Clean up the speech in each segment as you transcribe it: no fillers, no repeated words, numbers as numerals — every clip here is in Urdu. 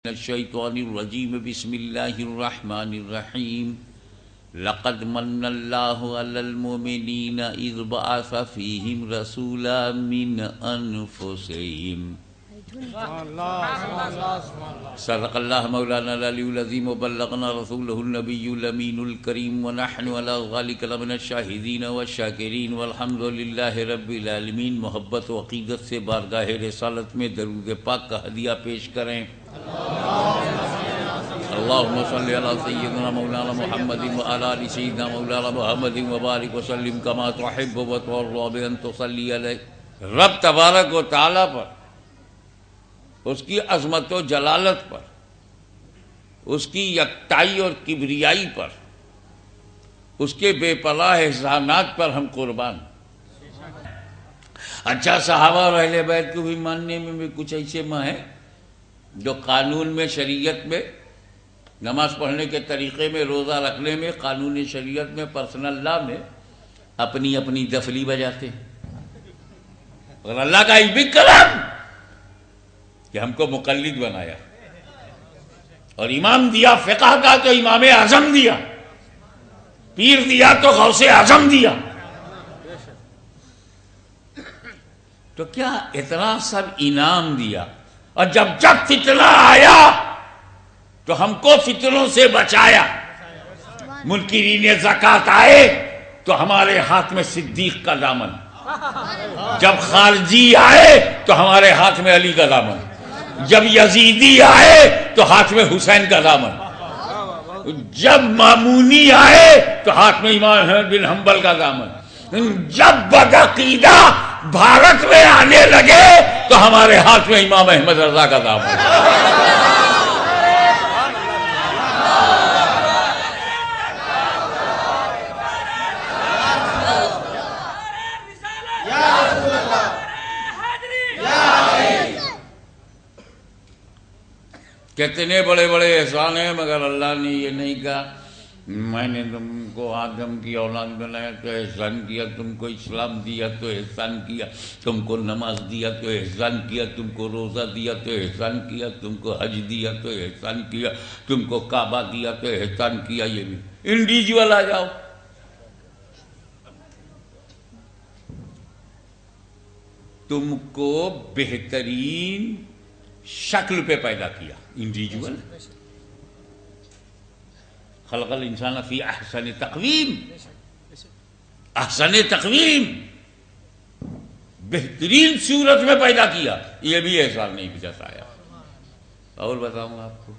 الشیطان الرجیم بسم اللہ الرحمن الرحیم لقد من اللہ علی المؤمنین اذ بعث فیہم رسولا من انفسہم صدق اللہ مولانا العلی العظیم وبلغنا رسولہ النبی الامین الکریم ونحن علی ذلک لمن الشاہدین والشاکرین والحمد للہ رب العالمین۔ محبت و عقیدت سے بارگاہ رسالت میں درود پاک کا ہدیہ پیش کریں۔ اللہم صلی علی سیدنا مولانا محمد وعلی آل سیدنا مولانا محمد وبارک وسلم کما تحب وترضى بأن تصلی علیہ۔ رب تبارک و تعالی پر، اس کی عظمت و جلالت پر، اس کی یکتائی اور کبریائی پر، اس کے بے پناہ احسانات پر ہم قربان۔ اچھا، صحابہ اور اہل بیت کو بھی ماننے میں بھی کچھ ایسے ماں ہیں جو قانون میں، شریعت میں، نماز پڑھنے کے طریقے میں، روزہ رکھنے میں، قانون شریعت میں، پرسنل لا میں اپنی اپنی دفلی بجاتے ہیں۔ اور اللہ کا ایک بھی کرم کہ ہم کو مقلد بنایا اور امام دیا فقہ کا تو امام اعظم دیا، پیر دیا تو غوث اعظم دیا۔ تو کیا اتنا سب انعام دیا، اور جب فتنہ آیا تو ہم کو فتنوں سے بچایا۔ منکرین زکوٰۃ آئے تو ہمارے ہاتھ میں صدیق کا دامن، جب خارجی آئے تو ہمارے ہاتھ میں علی کا دامن، جب یزیدی آئے تو ہاتھ میں حسین کا دامن، جب مامونی آئے تو ہاتھ میں امام احمد بن حنبل کا دامن، جب بدعقیدہ بھارت میں آنے لگے تو ہمارے ہاتھ میں امام احمد رضا کا دامن۔ کتنے بڑے بڑے احسان ہیں، مگر اللہ نے یہ نہیں کہا میں نے تم کو آدم کی اولاد بنایا تو احسان کیا، تم کو اسلام دیا تو احسان کیا، تم کو نماز دیا تو احسان کیا، تم کو روزہ دیا تو احسان کیا، تم کو حج دیا تو احسان کیا، تم کو کعبہ دیا تو احسان کیا۔ یہ بھی انڈیویجول آ جاؤ، تم کو بہترین شکل پہ پیدا کیا، انڈیویجول، خلق الانسان فی احسن تقویم، احسن تقویم، بہترین صورت میں پیدا کیا۔ یہ بھی احسان نہیں جتایا۔ اور بتاؤں آپ کو،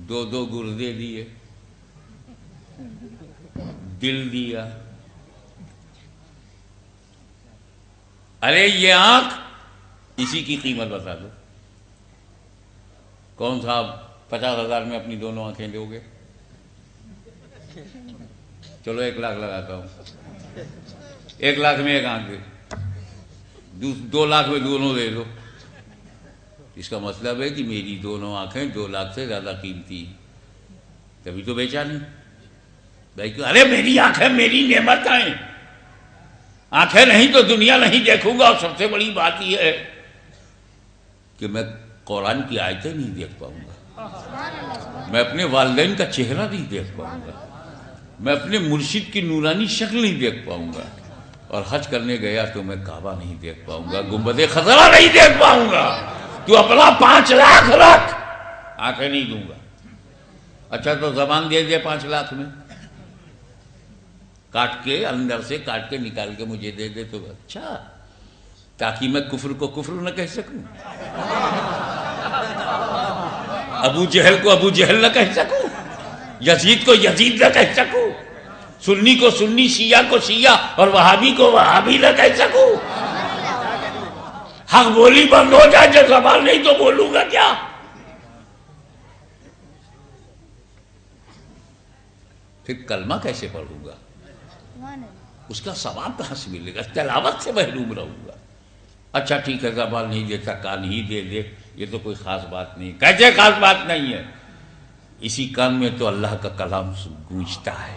دو گردے دیے، دل دیا، ارے یہ آنکھ، اسی کی قیمت بتا دو، کون صاحب 50,000 میں اپنی دونوں آنکھیں دو گے؟ چلو 1 لاکھ لگاتا ہوں، 1 لاکھ میں 1 آنکھ دے، 2 لاکھ میں دونوں دے دو۔ اس کا مطلب ہے کہ میری دونوں آنکھیں 2 لاکھ سے زیادہ قیمتی، تبھی تو بیچا نہیں بھائی۔ ارے میری آنکھیں میری نعمت ہیں، آنکھیں نہیں تو دنیا نہیں دیکھوں گا۔ اور سب سے بڑی بات یہ ہے کہ میں قرآن کی آیتیں نہیں دیکھ پاؤں گا، میں اپنے والدین کا چہرہ نہیں دیکھ پاؤں گا، میں اپنے مرشد کی نورانی شکل نہیں دیکھ پاؤں گا، اور حج کرنے گیا تو میں کعبہ نہیں دیکھ پاؤں گا، گنبد خضرا نہیں دیکھ پاؤں گا۔ تو اپنا 5 لاکھ رکھ، آنکھیں نہیں دوں گا۔ اچھا تو زبان دے دے 5 لاکھ میں، کاٹ کے اندر سے کاٹ کے نکال کے مجھے دے دے تو اچھا، تاکہ میں کفر کو کفر نہ کہہ سکوں، ابو جہل کو ابو جہل نہ کہہ سکوں، یزید کو یزید نہ کہہ سکوں، سنی کو سنی، شیعہ کو شیعہ اور وہابی کو وہابی نہ کہہ سکوں۔ حق بولی بند ہو جائے، جب زبان نہیں تو بولوں گا کیا؟ پھر کلمہ کیسے پڑھوں گا؟ اس کا ثواب کہاں سے ملے گا؟ تلاوت سے محروم رہوں گا۔ اچھا ٹھیک ہے، زبان نہیں دیتا، کان ہی دے دے، یہ تو کوئی خاص بات نہیں۔ کیسے خاص بات نہیں ہے؟ اسی کان میں تو اللہ کا کلام گونجتا ہے،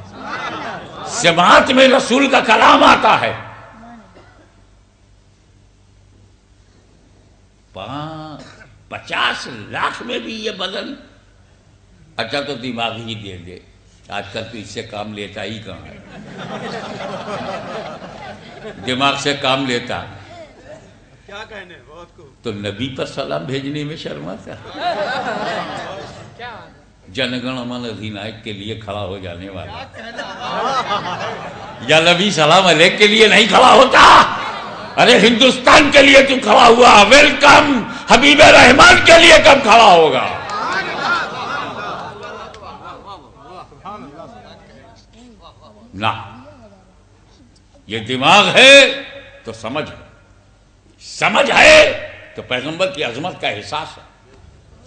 سماعت میں رسول کا کلام آتا ہے۔ 5 50 لاکھ میں بھی یہ بدن. اچھا تو دماغ ہی دے دے, آج کل تو اس سے کام لیتا ہی کہاں ہے, دماغ سے کام لیتا کیا کہنے بہت کو. تو نبی پر سلام بھیجنے میں شرماتا. جن گن من ادھینائک کے لیے کھڑا ہو جانے والا, یا نبی سلام علیک کے لیے نہیں کھڑا ہوتا. ارے ہندوستان کے لیے تو کھڑا ہوا, ویلکم. حبیب رحمان کے لیے کب کھڑا ہوگا؟ نہ, یہ دماغ ہے تو سمجھ ہے, سمجھ ہے تو پیغمبر کی عظمت کا احساس ہے,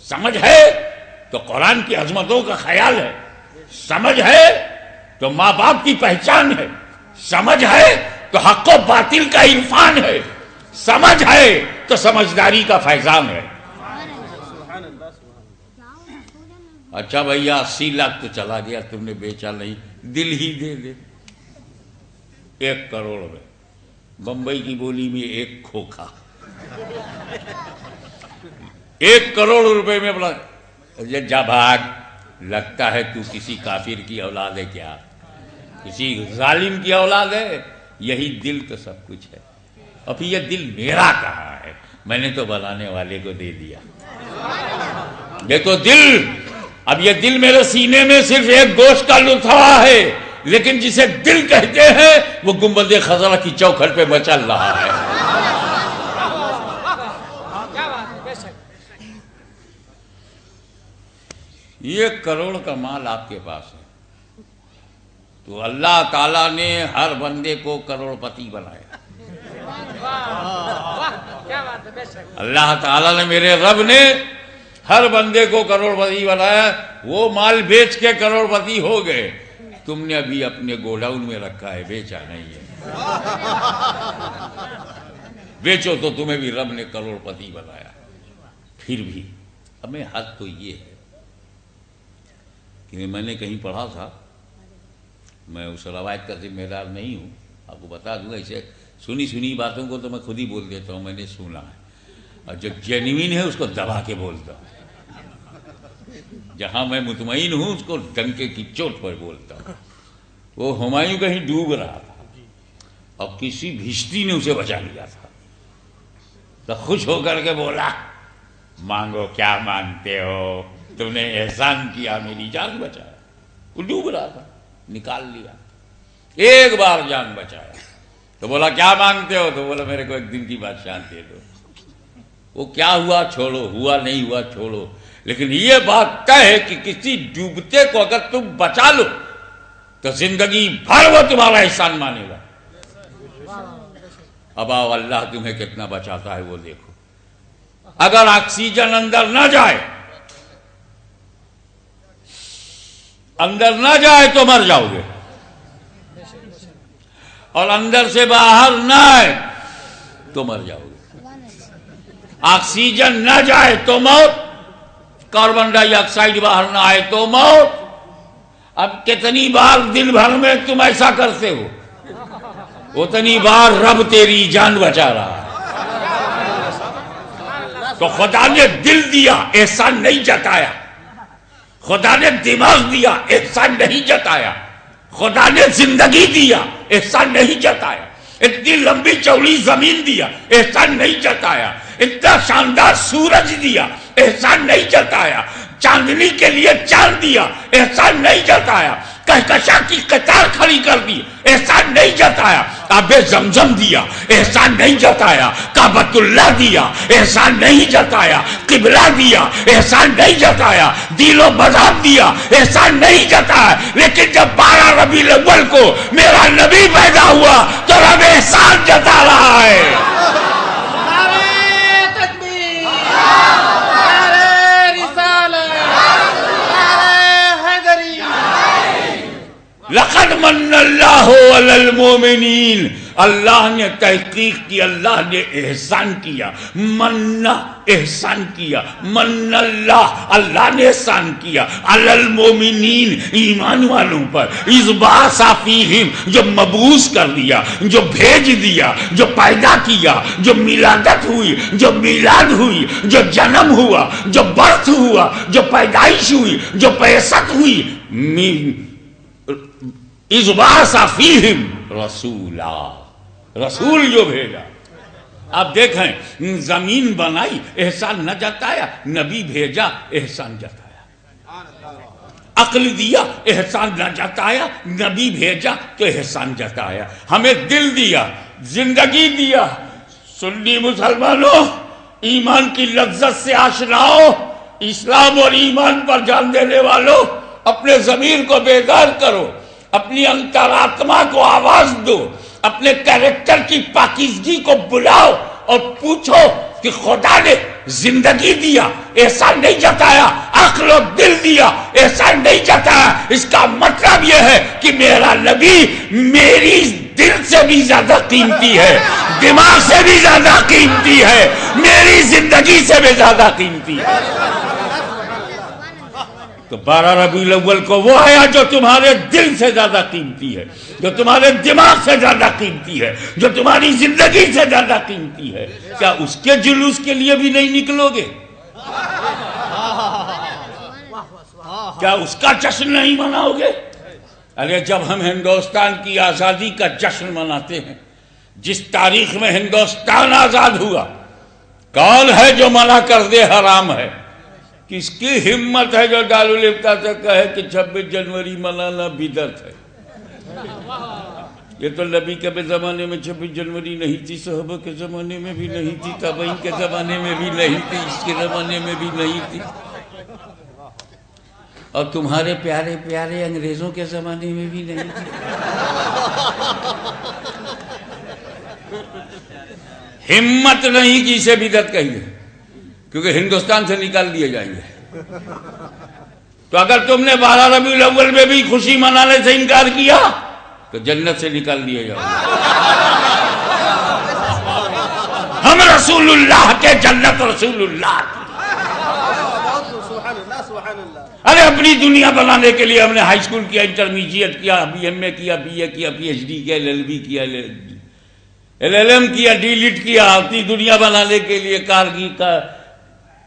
سمجھ ہے تو قرآن کی عظمتوں کا خیال ہے, سمجھ ہے تو ماں باپ کی پہچان ہے, سمجھ ہے تو حق و باطل کا عرفان ہے, سمجھ ہے تو سمجھداری کا فیضان ہے. اچھا بھیا 80 لاکھ تو چلا گیا, تم نے بیچا نہیں, دل ہی دے دے. 1 کروڑ میں بمبئی کی بولی میں 1 کھوکھا, 1 کروڑ روپے میں بڑا جا بھاگ. لگتا ہے تو کسی کافر کی اولاد ہے کیا, کسی ظالم کی اولاد ہے. یہی دل تو سب کچھ ہے. اب یہ دل میرا کہاں ہے, میں نے تو بنانے والے کو دے دیا. یہ تو دل, اب یہ دل میرے سینے میں صرف ایک گوشت کا لتھڑا ہے, لیکن جسے دل کہتے ہیں وہ گنبد خضرا کی چوکھٹ پہ مچل رہا ہے. 1 کروڑ کا مال آپ کے پاس ہے تو اللہ تعالیٰ نے ہر بندے کو کروڑ پتی بنایا. اللہ تعالیٰ نے, میرے رب نے ہر بندے کو کروڑ پتی بنایا. وہ مال بیچ کے کروڑ پتی ہو گئے, تم نے ابھی اپنے گوڈاؤن میں رکھا ہے, بیچا نہیں ہے. بیچو تو تمہیں بھی رب نے کروڑ پتی بنایا. پھر بھی ہمیں حق تو یہ ہے کہ میں نے کہیں پڑھا تھا, میں اس روایت کا ذمہ دار نہیں ہوں, آپ کو بتا دوں. ایسے سنی باتوں کو تو میں خود ہی بول دیتا ہوں, میں نے سنا ہے, اور جو جینوین ہے اس کو دبا کے بولتا ہوں. جہاں میں مطمئن ہوں اس کو ڈنکے کی چوٹ پر بولتا ہوں. وہ ہمایوں کہیں ڈوب رہا تھا اور کسی بھشتی نے اسے بچا لیا تھا, تو خوش ہو کر کے بولا, مانگو کیا مانگتے ہو, تم نے احسان کیا, میری جان بچایا. وہ ڈوب رہا تھا, نکال لیا, ایک بار جان بچایا. تو بولا کیا مانگتے ہو, تو بولا میرے کو 1 دن کی بادشاہ دے دو. وہ کیا ہوا چھوڑو, ہوا نہیں ہوا چھوڑو, لیکن یہ بات طے ہے کہ کسی ڈوبتے کو اگر تم بچا لو تو زندگی بھر وہ تمہارا احسان مانے گا. اب آؤ اللہ تمہیں کتنا بچاتا ہے وہ دیکھو. اگر آکسیجن اندر نہ جائے, اندر نہ جائے تو مر جاؤ گے, اور اندر سے باہر نہ آئے تو مر جاؤ گے. آکسیجن نہ جائے تو موت, کاربن ڈائی آکسائڈ باہر نہ آئے تو موت. اب کتنی بار دن بھر میں تم ایسا کرتے ہو, اتنی بار رب تیری جان بچا رہا ہے. تو خدا نے دل دیا, احسان نہیں جتایا. خدا نے دماغ دیا, احسان نہیں جتایا. خدا نے زندگی دیا, احسان نہیں جتایا. اتنی لمبی چوڑی زمین دیا, احسان نہیں جتایا. اتنا شاندار سورج دیا, احسان نہیں جتایا. چاندنی کے لیے چاند دیا, احسان نہیں جتایا. کہکشاں کی قطار کھڑی کر دی, احسان نہیں جتایا. آب زمزم دیا, احسان نہیں جتایا. کعبۃ اللہ دیا, احسان نہیں جتایا. قبلہ دیا, احسان نہیں جتایا. دین و مذہب دیا, احسان نہیں جتایا. لیکن جب 12 ربیع الاول کو میرا نبی پیدا ہوا تو رب احسان جتا رہا ہے. لقد من اللہ علی المؤمنین اللہ نے تحقیق کی، اللہ نے احسان کیا، من احسان کیا، من اللہ، اللہ نے احسان کیا علی المومنین، ایمان والوں پر، اذ بعث فیہم، جو مبعوث کر دیا، جو بھیج دیا، جو پیدا کیا، جو میلادت ہوئی، جو میلاد ہوئی، جو جنم ہوا، جو برث ہوا، جو پیدائش ہوئی، جو بعثت ہوئی، اذ بعث فیہم رسولا، رسول جو بھیجا۔ آپ دیکھیں، زمین بنائی احسان نہ جتایا، نبی بھیجا احسان جتایا، عقل دیا احسان نہ جتایا، نبی بھیجا تو احسان جتایا، ہمیں دل دیا، زندگی دیا۔ سنی مسلمانوں، ایمان کی لذت سے آشناؤ، اسلام اور ایمان پر جان دینے والوں، اپنے ضمیر کو بیدار کرو، اپنی انترآتما کو آواز دو، اپنے کیریکٹر کی پاکیزگی کو بلاؤ اور پوچھو کہ خدا نے زندگی دیا، احسان نہیں جتایا، عقل و دل دیا، احسان نہیں جتایا، اس کا مطلب یہ ہے کہ میرا نبی میری دل سے بھی زیادہ قیمتی ہے، دماغ سے بھی زیادہ قیمتی ہے، میری زندگی سے بھی زیادہ قیمتی ہے۔ تو 12 ربیع الاول کو وہ آیا جو تمہارے دل سے زیادہ قیمتی ہے، جو تمہارے دماغ سے زیادہ قیمتی ہے، جو تمہاری زندگی سے زیادہ قیمتی ہے، کیا اس کے جلوس کے لیے بھی نہیں نکلو گے؟ کیا اس کا جشن نہیں مناؤ گے؟ ارے جب ہم ہندوستان کی آزادی کا جشن مناتے ہیں، جس تاریخ میں ہندوستان آزاد ہوا، کون ہے جو منع کر دے حرام ہے؟ کس کی ہمت ہے جو دارالفتہ سے کہے کہ 26 جنوری منانا بدعت ہے؟ یہ تو نبی کے زمانے میں 26 جنوری نہیں تھی، صحابہ کے زمانے میں بھی نہیں تھی، تابعین کے زمانے میں بھی نہیں تھی، اس کے زمانے میں بھی نہیں تھی، اور تمہارے پیارے پیارے انگریزوں کے زمانے میں بھی نہیں تھی۔ ہمت نہیں کہ اسے بدعت کہیے، کیونکہ ہندوستان سے نکال دیے جائیں گے۔ تو اگر تم نے 12 ربیع الاول میں بھی خوشی منانے سے انکار کیا تو جنت سے نکال دیے جاؤ گے۔ ہم رسول اللہ کے، جنت رسول اللہ کی۔ ارے اپنی دنیا بنانے کے لیے ہم نے ہائی اسکول کیا، انٹرمیڈیٹ کیا، بی ایم اے کیا، بی اے کیا، پی ایچ ڈی کیا، ایل ایل بی کیا، ایل ایل ایم کیا، ڈی لٹ کیا، اپنی دنیا بنانے کے لیے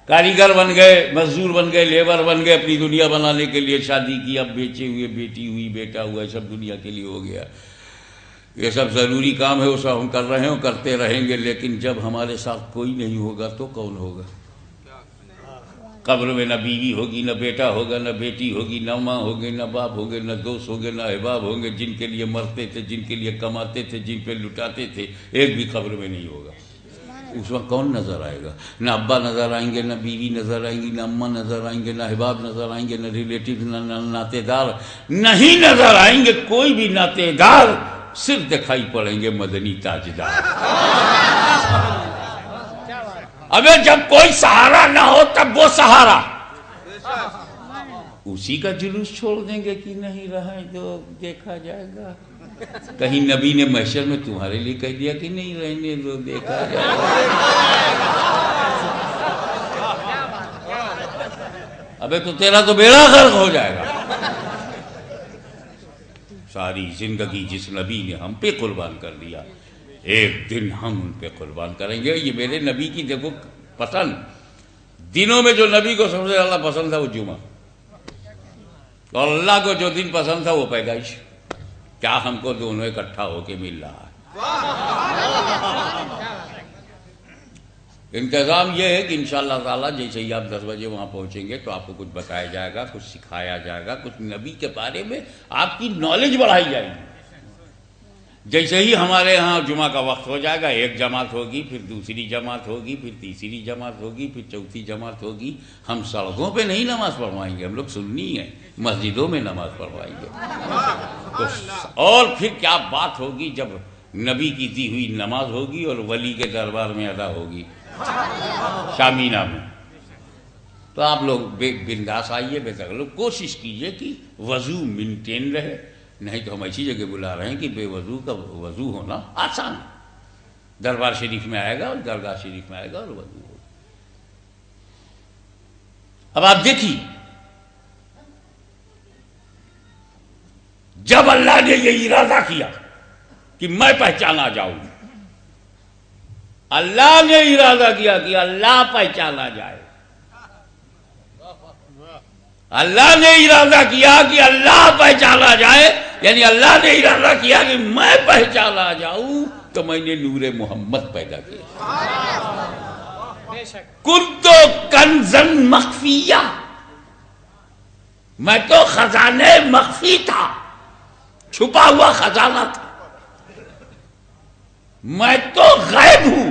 کاریگر بن گئے، مزدور بن گئے، لیبر بن گئے، اپنی دنیا بنانے کے لیے شادی کی، اب بیچے ہوئے، بیٹی ہوئی، بیٹا ہوا، سب دنیا کے لیے ہو گیا۔ یہ سب ضروری کام ہے، وہ سب ہم کر رہے ہیں اور کرتے رہیں گے، لیکن جب ہمارے ساتھ کوئی نہیں ہوگا تو کون ہوگا؟ قبر میں نہ بیوی ہوگی، نہ بیٹا ہوگا، نہ بیٹی ہوگی، نہ ماں ہوگی، نہ باپ ہوگے، نہ دوست ہوگے، نہ احباب ہوں گے، جن کے لیے مرتے تھے، جن کے لیے کماتے تھے، جن پہ لٹاتے تھے، ایک بھی قبر میں نہیں ہوگا۔ اس وقت کون نظر آئے گا؟ نہ ابا نظر آئیں گے، نہ بیوی نظر آئیں گی، نہ اماں نظر آئیں گے، نہ احباب نظر آئیں گے، نہ ریلیٹیو، نہ ناتے دار نہیں نظر آئیں گے، کوئی بھی ناتے دار، صرف دکھائی پڑیں گے مدنی تاجدار۔ ابے جب کوئی سہارا نہ ہو تب وہ سہارا، اسی کا جلوس چھوڑ دیں گے کہ نہیں رہا تو دیکھا جائے گا۔ کہیں نبی نے محشر میں تمہارے لیے کہہ دیا کہ نہیں رہنے دو، دیکھا جائے گا؟ ابے تو تیرا تو بیڑا غرق ہو جائے گا۔ ساری زندگی جس نبی نے ہم پہ قربان کر دیا، ایک دن ہم ان پہ قربان کریں گے۔ یہ میرے نبی کی دیکھو پسند، دنوں میں جو نبی کو سب سے زیادہ پسند تھا وہ جمعہ، اور اللہ کو جو دن پسند تھا وہ پیدائش۔ کیا ہم کو دونوں اکٹھا ہو کے مل رہا ہے؟ انتظام یہ ہے کہ انشاءاللہ تعالیٰ جیسے ہی آپ 10 بجے وہاں پہنچیں گے تو آپ کو کچھ بتایا جائے گا، کچھ سکھایا جائے گا، کچھ نبی کے بارے میں آپ کی نالج بڑھائی جائے گی۔ جیسے ہی ہمارے ہاں جمعہ کا وقت ہو جائے گا، ایک جماعت ہوگی، پھر دوسری جماعت ہوگی، پھر تیسری جماعت ہوگی، پھر چوتھی جماعت ہوگی۔ ہم سڑکوں پہ نہیں نماز پڑھوائیں گے، ہم لوگ سنی ہیں، مسجدوں میں نماز پڑھوائیں گے۔ اور پھر کیا بات ہوگی جب نبی کی دی ہوئی نماز ہوگی اور ولی کے دربار میں ادا ہوگی شامینہ میں، تو آپ لوگ بنداس آئیے، بے تکلف کوشش کیجئے کہ وضو مینٹین رہے، نہیں تو ہم ایسی جگہ بلا رہے ہیں کہ بے وضو کا وضو ہونا آسان ہے. دربار شریف میں آئے گا اور درگاہ شریف میں آئے گا اور وضو ہوگا. اب آپ دیکھیے جب اللہ نے یہ ارادہ کیا کہ میں پہچانا جاؤں، اللہ نے ارادہ کیا کہ اللہ پہچانا جائے، اللہ نے ارادہ کیا کہ اللہ پہچانا جائے، یعنی اللہ نے ارادہ کیا کہ میں پہچانا جاؤں، تو میں نے نور محمد پیدا کیا. کنتو کنزن مخفیہ، میں تو خزانے مخفی تھا، چھپا ہوا خزانہ تھا. میں تو غیب ہوں،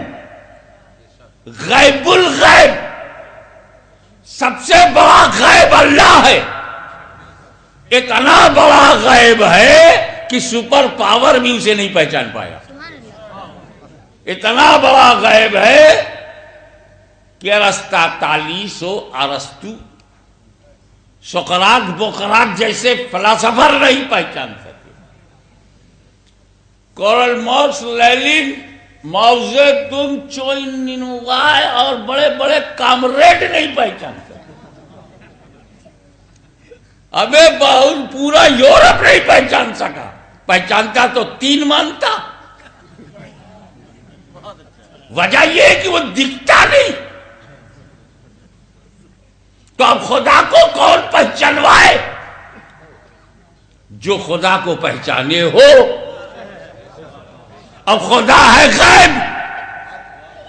غیب الغیب. سب سے بڑا غیب اللہ ہے. اتنا بڑا غیب ہے کہ سپر پاور بھی اسے نہیں پہچان پایا. اتنا بڑا غیب ہے کہ ارسطا تالیسو ارسطو سقراط بقراط جیسے فلاسفر نہیں پہچان سکے. کارل مارکس، لینن، ماؤ زیڈونگ، چوئن نینوائے اور بڑے بڑے کامریڈ نہیں پہچان سکے. ہمیں پورا یورپ نہیں پہچان سکا. پہچانتا تو 3 مانتا. وجہ یہ ہے کہ وہ دکھتا نہیں. تو اب خدا کو کون پہچانوائے؟ جو خدا کو پہچانے ہو. اب خدا ہے غیب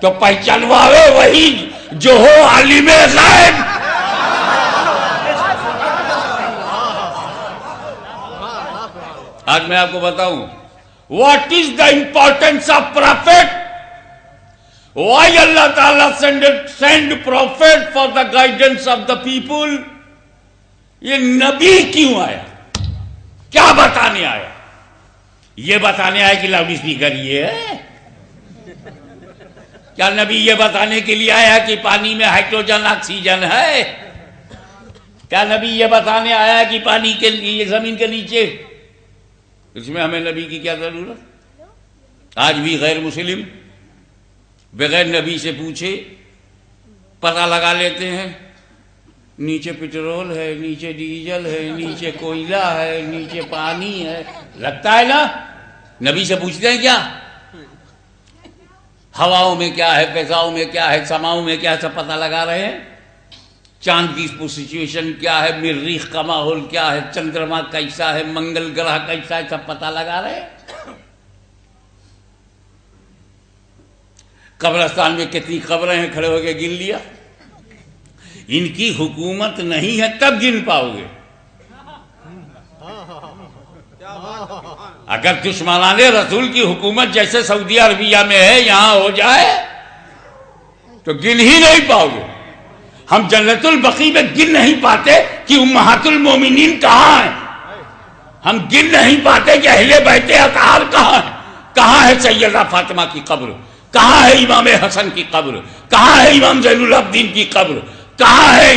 تو پہچانوائے وہی جو ہو عالم غیب. آج میں آپ کو بتاؤں what is the importance of prophet. Why Allah Ta'ala send prophet for the guidance of the people. یہ نبی کیوں آیا؟ کیا بتانے آیا؟ یہ بتانے آیا کہ لاؤڈ اسپیکر یہ ہے؟ کیا نبی یہ بتانے کے لیے آیا کہ پانی میں ہائیڈروجن آکسیجن ہے؟ کیا نبی یہ بتانے آیا کہ پانی کے لیے زمین کے نیچے؟ اس میں ہمیں نبی کی کیا ضرورت؟ آج بھی غیر مسلم بغیر نبی سے پوچھے پتہ لگا لیتے ہیں. نیچے پٹرول ہے، نیچے ڈیزل ہے، نیچے کوئلہ ہے، نیچے پانی ہے. لگتا ہے نا؟ نبی سے پوچھتے ہیں کیا؟ ہواؤں میں کیا ہے، فضاؤں میں کیا ہے، سماؤں میں کیا ہے، سب پتہ لگا رہے ہیں. چاند کی سچویشن کیا ہے، مریخ کا ماحول کیا ہے، چندرما کیسا ہے، منگل گرہ کیسا ہے، سب پتہ لگا رہے ہیں. قبرستان میں کتنی قبریں ہیں، کھڑے ہو کے گن لیا. ان کی حکومت نہیں ہے تب گن پاؤ گے. اگر دشمنان رسول کی حکومت جیسے سعودی عربیہ میں ہے یہاں ہو جائے تو گن ہی نہیں پاؤ گے. ہم جنت البقیع میں گن نہیں پاتے کہ امہات المومنین کہاں ہیں. ہم گن نہیں پاتے کہ اہل بیت اطہار کہاں ہیں. کہاں ہے سیدہ فاطمہ کی قبر؟ کہاں ہے امام حسن کی قبر؟ کہاں ہے امام زین العابدین کی قبر؟ کہاں ہے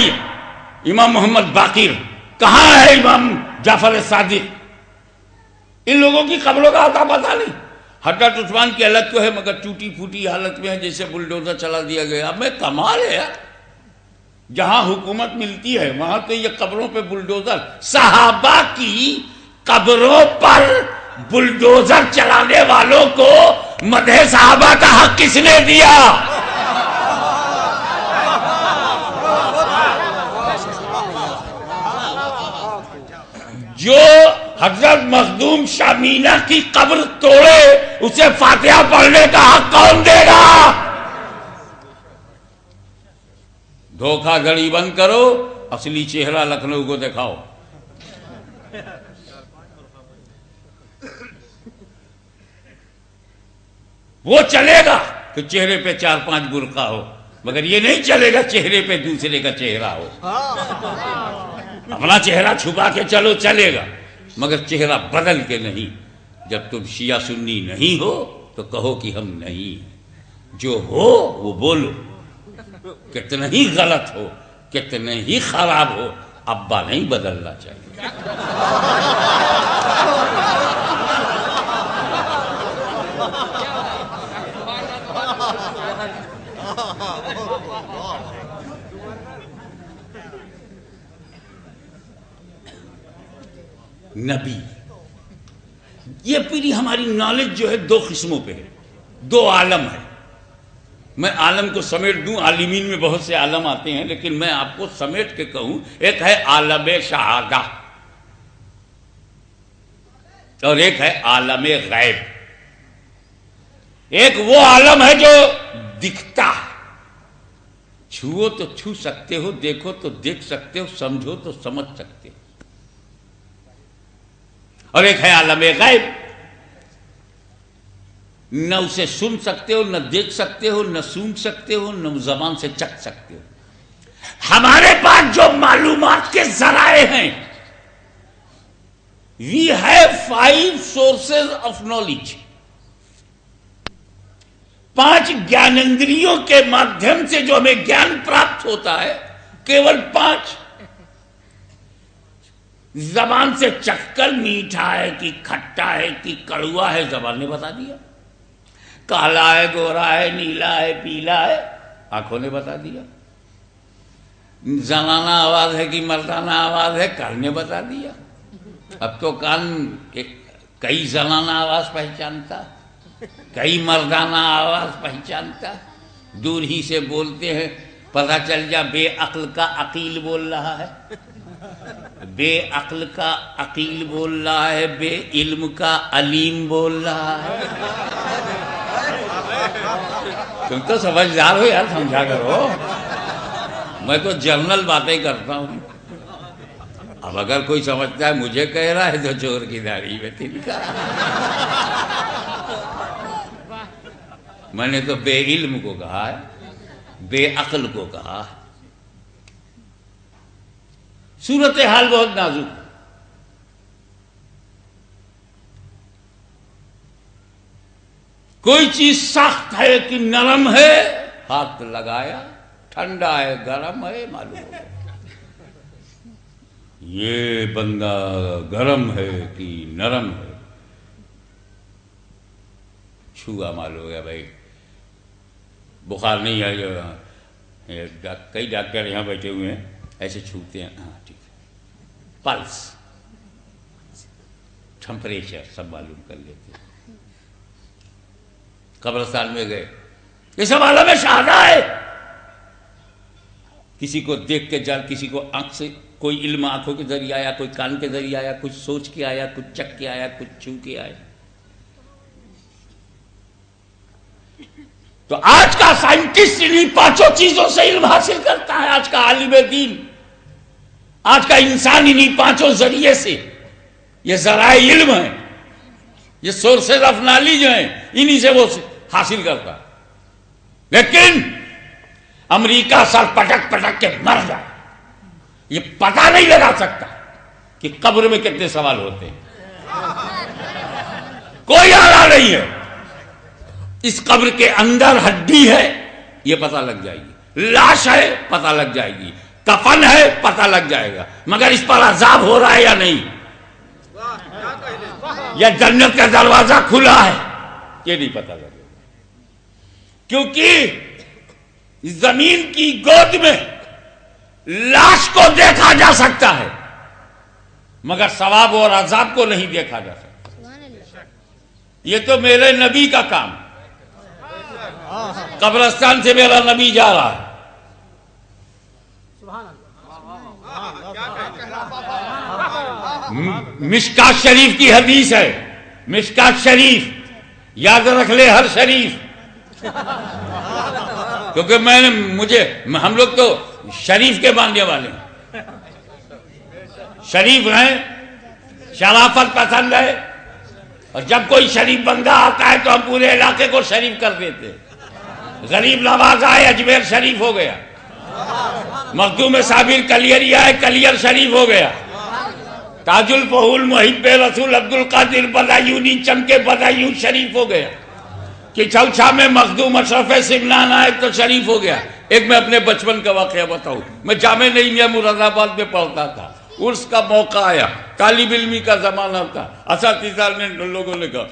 امام محمد باقر؟ کہاں ہے امام جعفر صادق؟ ان لوگوں کی قبروں کا آتا پتہ نہیں. حضرت عثمان کی حالت تو ہے مگر ٹوٹی پھوٹی حالت میں ہے، جیسے بلڈوزر چلا دیا گیا. اب میں کمال ہے یار، جہاں حکومت ملتی ہے وہاں تو یہ قبروں پہ بلڈوزر. صحابہ کی قبروں پر بلڈوزر چلانے والوں کو مدح صحابہ کا حق کس نے دیا؟ جو حضرت مخدوم شامینہ کی قبر توڑے اسے فاتحہ پڑھنے کا حق کون دے گا؟ دھوکہ دھڑی بند کرو، اصلی چہرہ لکھنؤ کو دکھاؤ. وہ چلے گا کہ چہرے پہ 4-5 برقع ہو، مگر یہ نہیں چلے گا چہرے پہ دوسرے کا چہرہ ہو. اپنا چہرہ چھپا کے چلو چلے گا مگر چہرہ بدل کے نہیں. جب تم شیعہ سنی نہیں ہو تو کہو کہ ہم نہیں. جو ہو وہ بولو، کتنا ہی غلط ہو، کتنے ہی خراب ہو، ابا نہیں بدلنا چاہیے. نبی. یہ پوری ہماری نالج جو ہے دو قسموں پہ ہے, دو عالم ہے. میں عالم کو سمیٹ دوں, عالمین میں بہت سے عالم آتے ہیں, لیکن میں آپ کو سمیٹ کے کہوں, ایک ہے عالم شہادہ اور ایک ہے عالم غیب. ایک وہ عالم ہے جو دکھتا ہے, چھوؤ تو چھو سکتے ہو, دیکھو تو دیکھ سکتے ہو, سمجھو تو سمجھ سکتے ہو. اور ایک ہے عالم غیب, نہ اسے سن سکتے ہو, نہ دیکھ سکتے ہو, نہ سونگ سکتے ہو, نہ زبان سے چکھ سکتے ہو. ہمارے پاس جو معلومات کے ذرائع ہیں, we have 5 sources of knowledge. 5 گیانندریوں کے مادھیم سے جو ہمیں گیان پراپت ہوتا ہے, کیول 5. زبان سے چکھ کر میٹھا ہے کہ کھٹا ہے کہ کڑوا ہے, زبان نے بتا دیا. کالا ہے, گورا ہے, نیلا ہے, پیلا ہے, آنکھوں نے بتا دیا. زنانہ آواز ہے کہ مردانہ آواز ہے, کان نے بتا دیا. اب تو کان کئی زنانہ آواز پہچانتا, کئی مردانہ آواز پہچانتا. دور ہی سے بولتے ہیں, پتہ چل جا بے عقل کا عقیل بول رہا ہے, بے عقل کا عقیل بول رہا ہے, بے علم کا علیم بول رہا ہے. تم تو سمجھدار ہو یار, سمجھا کرو. میں تو جنرل باتیں کرتا ہوں. اب اگر کوئی سمجھتا ہے مجھے کہہ رہا ہے تو چور کی داڑھی میں تنکا. میں نے تو بے علم کو کہا ہے, بے عقل کو کہا ہے. صورتحال بہت نازک. کوئی چیز سخت ہے کہ نرم ہے, ہاتھ لگایا, ٹھنڈا ہے گرم ہے, معلوم ہو گیا یہ بندہ گرم ہے کہ نرم ہے. چھوا معلوم ہو گیا بھائی بخار نہیں ہے. کئی ڈاکٹر یہاں بیٹھے ہوئے ہیں, ایسے چھوتے ہیں, ہاں ٹھیک ہے. پلس, ٹمپریچر سب معلوم کر لیتے ہیں. قبرستان میں گئے, یہ سب عالم شہادہ ہے. کسی کو دیکھ کے جان, کسی کو آنکھ سے, کوئی علم آنکھوں کے ذریعے آیا, کوئی کان کے ذریعے آیا, کچھ سوچ کے آیا, کچھ چکھ کے آیا, کچھ چھو کے آیا. تو آج کا سائنٹسٹ انہی 5 چیزوں سے علم حاصل کرتا ہے. آج کا عالم دین, آج کا انسان انہی 5 ذریعے سے, یہ ذرائع علم ہیں, یہ سورسز آف نالج ہیں, انہی سے وہ حاصل کرتا. لیکن امریکہ سر پٹک پٹک کے مر جائے, یہ پتہ نہیں لگا سکتا کہ قبر میں کتنے سوال ہوتے ہیں. کوئی آلہ نہیں ہے. اس قبر کے اندر ہڈی ہے, یہ پتہ لگ جائے گی. لاش ہے, پتہ لگ جائے گی. کفن ہے, پتہ لگ جائے گا. مگر اس پر عذاب ہو رہا ہے یا نہیں, یا جنت کا دروازہ کھلا ہے, یہ نہیں پتہ لگے گا. کیونکہ زمین کی گود میں لاش کو دیکھا جا سکتا ہے, مگر ثواب اور عذاب کو نہیں دیکھا جا سکتا. یہ تو میرے نبی کا کام. قبرستان سے میرا نبی جا رہا ہے, مشکات شریف کی حدیث ہے. مشکات شریف یاد رکھ لے, ہر شریف, کیونکہ ہم لوگ تو شریف کے ماننے والے ہیں. شریف ہیں, شرافت پسند ہے, اور جب کوئی شریف بندہ آتا ہے تو ہم پورے علاقے کو شریف کر دیتے ہیں. غریب نواز آئے, اجمیر شریف ہو گیا. مخدوم صابر کلیری آئے, کلیر شریف ہو گیا. تاج الفہول محب رسول عبد القادر بدایونی چمکے بدایون شریف ہو گیا. کہ چوچھا میں مخدوم اشرف سمنان آئے تو شریف ہو گیا. ایک میں اپنے بچپن کا واقعہ بتاؤں. میں جامع نعیمیہ مراد آباد میں پڑھتا تھا. عرس کا موقع آیا, طالب علمی کا زمانہ تھا. اساتذہ نے لوگوں نے کہا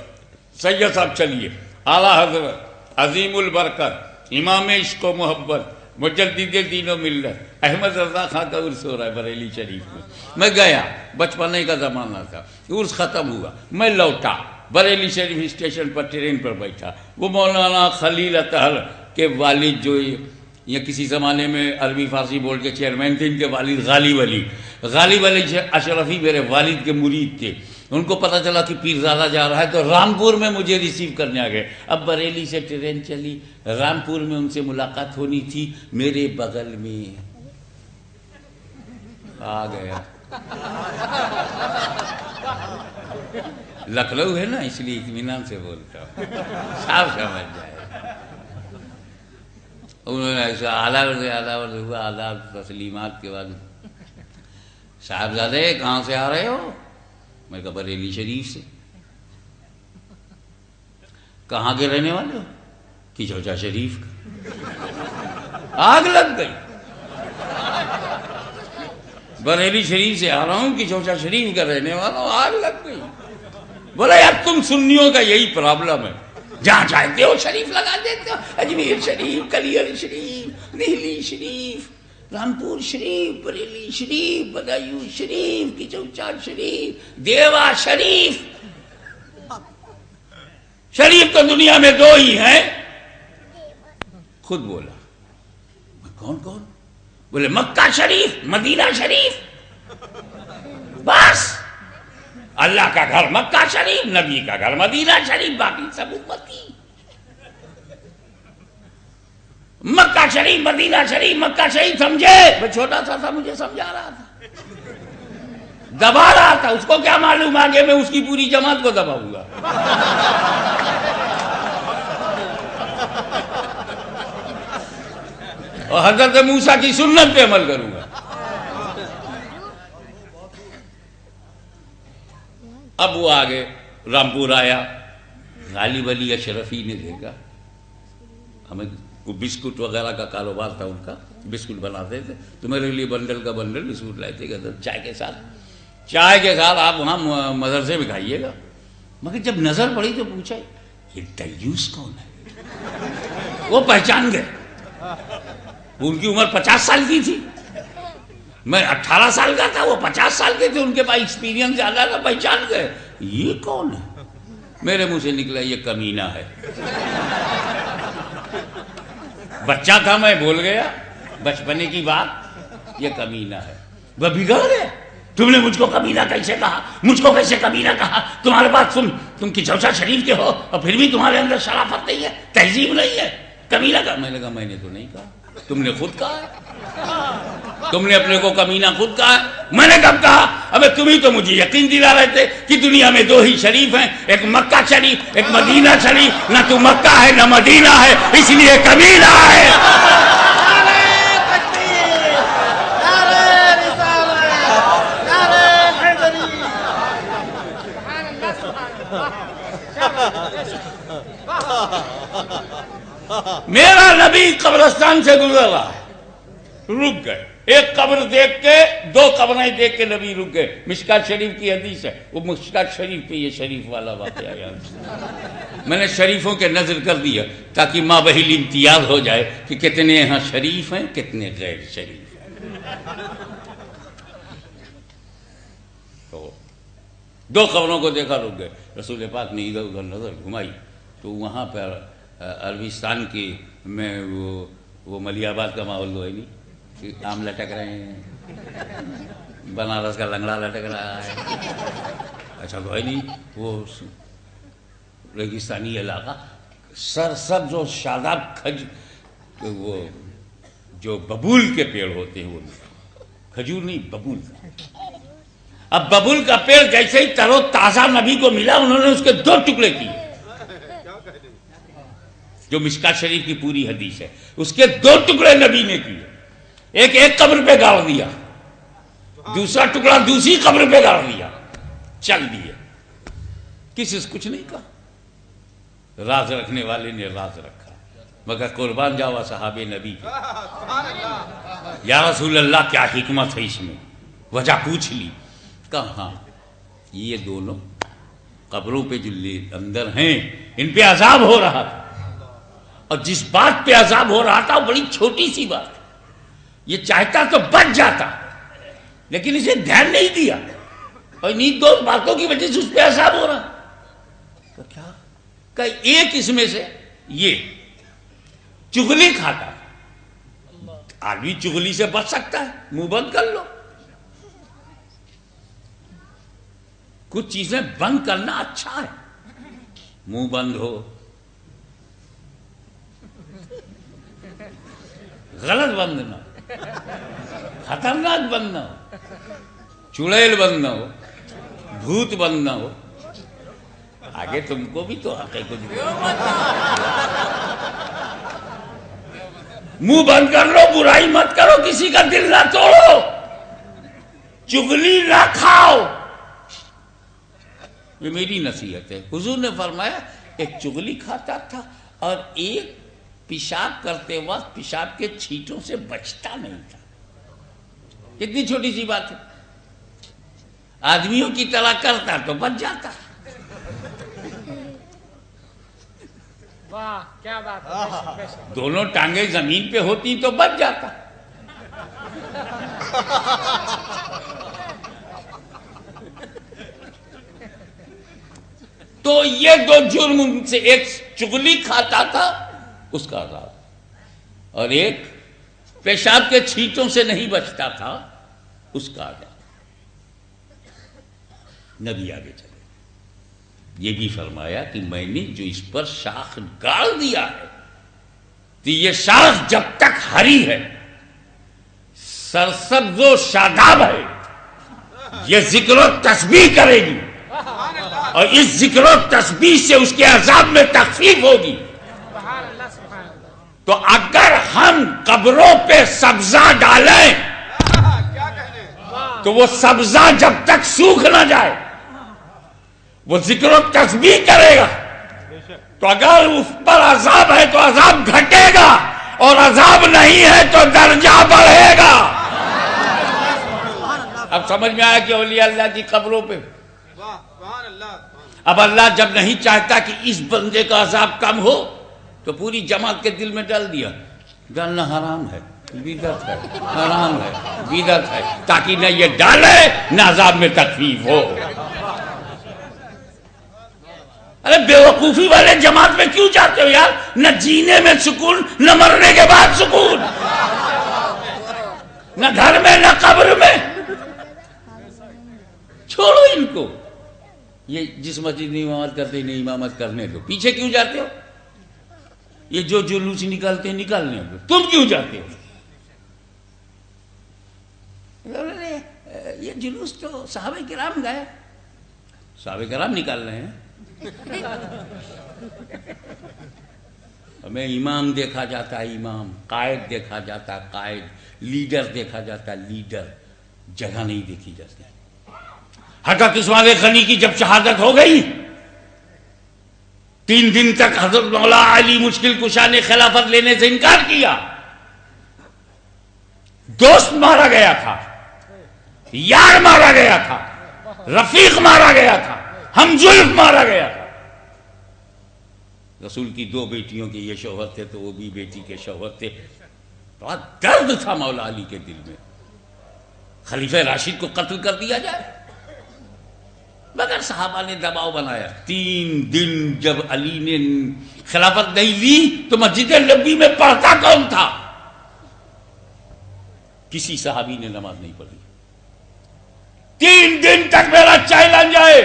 سید صاحب چلیے, اعلیٰ حضرت عظیم البرکت امام عشق و محبت مجدد تینوں ملت احمد رضا خان کا عرس ہو رہا ہے بریلی شریف میں گیا، بچپنے کا زمانہ تھا، عرس ختم ہوا، میں لوٹا بریلی شریف اسٹیشن پر ٹرین پر بیٹھا، وہ مولانا خلیل اطہر کے والد جو یا کسی زمانے میں عربی فارسی بورڈ کے چیئرمین تھے، ان کے والد غالب علی اشرفی میرے والد کے مرید تھے۔ ان کو پتہ چلا کہ پیرزادہ جا رہا ہے تو رامپور میں مجھے ریسیو کرنے آ گئے۔ اب بریلی سے ٹرین چلی، رامپور میں ان سے ملاقات ہونی تھی، میرے بغل میں آ گیا۔ لکھنؤ ہے نا، اس لیے اطمینان سے بولتا ہوں، صاف سمجھ جائے۔ انہوں نے ایسا آداب ہوا، آداب تسلیمات کے بعد صاحبزادے کہاں سے آ رہے ہو؟ میں کہا بریلی شریف سے۔ کہاں کے رہنے والے ہو؟ کچوچا شریف کا۔ آگ لگ گئی، بریلی شریف سے آ رہا ہوں، کچوچا شریف کا رہنے والا ہوں، آگ لگ گئی۔ بولا یار تم سنیوں کا یہی پرابلم ہے، جہاں چاہتے ہو شریف لگا دیتے ہو، اجمیر شریف، کلیئر شریف، دہلی شریف، رامپور شریف، بریلی شریف، بدایو شریف، کچوچا شریف، دیوا شریف۔ شریف تو دنیا میں دو ہی ہیں۔ خود بولا، کون کون؟ بولے مکہ شریف، مدینہ شریف، بس اللہ کا گھر مکہ شریف، نبی کا گھر مدینہ شریف، باقی سب امتی۔ مکہ شریف، مدینہ شریف، مکہ شریف سمجھے؟ میں چھوٹا سا تھا، مجھے سمجھا رہا تھا، دبا رہا تھا، اس کو کیا معلوم آگے میں اس کی پوری جماعت کو دباؤں گا۔ اور حضرت موسیٰ کی سنت پہ عمل کروں گا۔ اب وہ آگے رامپور آیا، غالب علی اشرفی نے دیکھا، ہمیں بسکٹ وغیرہ کا کاروبار تھا ان کا، بسکٹ بناتے تھے، تو میرے لیے بنڈل کا بنڈل بسکٹ لاتے کہ چائے کے ساتھ آپ وہاں مدرسے میں کھائیے گا۔ مگر جب نظر پڑی تو پوچھا یہ دیوس کون ہے؟ وہ پہچان گئے، ان کی عمر 50 سال کی تھی، میں 18 سال کا تھا، وہ 50 سال کے تھے، ان کے پاس ایکسپیرینس زیادہ تھا، پہچان گئے یہ کون ہے؟ میرے منہ سے نکلا یہ کمینہ ہے۔ بچہ تھا میں بول گیا، بچپنے کی بات، یہ کمینہ ہے۔ وہ بگڑ گئے، تم نے مجھ کو کمینہ کیسے کہا؟ مجھ کو کیسے کمینہ کہا؟ تمہارے پاس تم کچوچا شریف کے ہو اور پھر بھی تمہارے اندر شرافت نہیں ہے، تہذیب نہیں ہے، کمینہ کہا۔ میں نے کہا میں نے تو نہیں کہا، تم نے خود کہا ہے، تم نے اپنے کو کمینہ خود کہا ہے۔ میں نے کب کہا؟ ابے تم ہی تو مجھے یقین دلا رہے تھے کہ دنیا میں دو ہی شریف ہیں، ایک مکہ شریف، ایک مدینہ شریف، نہ تو مکہ ہے نہ مدینہ ہے، اس لیے کمینہ ہے۔ میرا نبی قبرستان سے گزر رہا ہے، رک گئے، ایک قبر دیکھ کے، دو قبریں دیکھ کے نبی رک گئے۔ مشکات شریف کی حدیث ہے، وہ مشکات شریف پہ یہ شریف والا واقعہ یاد۔ میں نے شریفوں کے نظر کر دیا تاکہ مابہل امتیاز ہو جائے کہ کتنے یہاں شریف ہیں، کتنے غیر شریف ہیں۔ تو دو قبروں کو دیکھا، رک گئے۔ رسول پاک نے ادھر ادھر نظر گھمائی تو وہاں پر عربستان کی میں وہ ملی آباد کا ماحول تو ہے نہیں، آم لٹک رہے ہیں، بنارس کا لنگڑا لٹک رہا ہے، اچھا تو ہے نہیں، وہ ریگستانی علاقہ، سرسبز و شاداب وہ جو ببول کے پیڑ ہوتے ہیں، وہ کھجور نہیں، ببول۔ اب ببول کا پیڑ جیسے ہی تر و تازہ نبی کو ملا، انہوں نے اس کے دو ٹکڑے کیے، جو مشکات شریف کی پوری حدیث ہے، اس کے دو ٹکڑے نبی نے کیے، ایک قبر پہ گاڑ دیا، دوسرا ٹکڑا دوسری قبر پہ گاڑ دیا، چل دیا، کسی سے کچھ نہیں کہا۔ راز رکھنے والے نے راز رکھا، مگر قربان جاوا صحاب نبی کے، یا رسول اللہ کیا حکمت ہے اس میں؟ وجہ پوچھ لی، کہاں یہ دونوں قبروں پہ جو اندر ہیں ان پہ عذاب ہو رہا تھا، اور جس بات پہ عذاب ہو رہا تھا وہ بڑی چھوٹی سی بات، یہ چاہتا تو بچ جاتا لیکن اسے دھیان نہیں دیا، اور انہیں دو باتوں کی وجہ سے اس پہ عذاب ہو رہا. تو کیا کہ ایک اس میں سے یہ چغلی کھاتا ہے. آدمی چغلی سے بچ سکتا ہے، منہ بند کر لو. کچھ چیزیں بند کرنا اچھا ہے، منہ بند ہو، غلط بند نہ ہو، خطرناک بند نہ ہو، چڑیل بند نہ ہو، بھوت بند نہ ہو. آگے تم کو بھی تو حق ہے کچھ. منہ بند کر لو، برائی مت کرو، کسی کا دل نہ توڑو، چغلی نہ کھاؤ. یہ میری نصیحت ہے. حضور نے فرمایا ایک چغلی کھاتا تھا اور ایک پیشاب کرتے وقت پیشاب کے چھینٹوں سے بچتا نہیں تھا. کتنی چھوٹی سی بات ہے. آدمیوں کی طرح کرتا تو بچ جاتا. واہ کیا بات ہے. دونوں ٹانگیں زمین پہ ہوتی تو بچ جاتا. تو یہ دو جرم سے، ایک چغلی کھاتا تھا اس کا عذاب، اور ایک پیشاب کے چھینٹوں سے نہیں بچتا تھا اس کا عذاب. نبی آگے چلے، یہ بھی فرمایا کہ میں نے جو اس پر شاخ ڈال دیا ہے تو یہ شاخ جب تک ہری ہے، سرسبز و شاداب ہے، یہ ذکر و تسبیح کرے گی اور اس ذکر و تسبیح سے اس کے عذاب میں تخفیف ہوگی. تو اگر ہم قبروں پہ سبزہ ڈالیں تو وہ سبزہ جب تک سوکھ نہ جائے وہ ذکر و تسبیح کرے گا. تو اگر اس پر عذاب ہے تو عذاب گھٹے گا، اور عذاب نہیں ہے تو درجہ بڑھے گا. اب سمجھ میں آیا کہ اولیاء اللہ کی قبروں پہ اب اللہ جب نہیں چاہتا کہ اس بندے کا عذاب کم ہو تو پوری جماعت کے دل میں ڈال دیا. ڈالنا حرام ہے، بدعت ہے، حرام ہے، بدعت ہے، تاکہ نہ یہ ڈالے نہ عذاب میں تخفیف ہو. ارے بیوقوفی والے جماعت میں کیوں جاتے ہو یار؟ نہ جینے میں سکون، نہ مرنے کے بعد سکون، نہ گھر میں نہ قبر میں. چھوڑو ان کو. یہ جس مسجد میں امامت کرتے نہیں امامت کرنے دو. پیچھے کیوں جاتے ہو؟ یہ جو جلوس نکالتے ہیں نکالنے دو. تم کیوں جاتے ہو؟ یہ جلوس تو صحابہ کرام گئے. صحابہ کرام نکال رہے ہیں. ہمیں امام دیکھا جاتا ہے امام، قائد دیکھا جاتا ہے قائد، لیڈر دیکھا جاتا ہے لیڈر، جگہ نہیں دیکھی جاتی. حضرت عثمان غنی کی جب شہادت ہو گئی 3 دن تک حضرت مولا علی مشکل کشا نے خلافت لینے سے انکار کیا. دوست مارا گیا تھا، یار مارا گیا تھا، رفیق مارا گیا تھا، ہم زلف مارا گیا تھا. رسول کی 2 بیٹیوں کے یہ شوہر تھے تو وہ بھی بیٹی کے شوہر تھے. بہت درد تھا مولا علی کے دل میں. خلیفہ راشد کو قتل کر دیا جائے، مگر صحابہ نے دباؤ بنایا. 3 دن جب علی نے خلافت نہیں لی تو مسجد نبوی میں پڑھتا کون تھا؟ کسی صحابی نے نماز نہیں پڑھی. 3 دن تک میرا چیلنج ہے،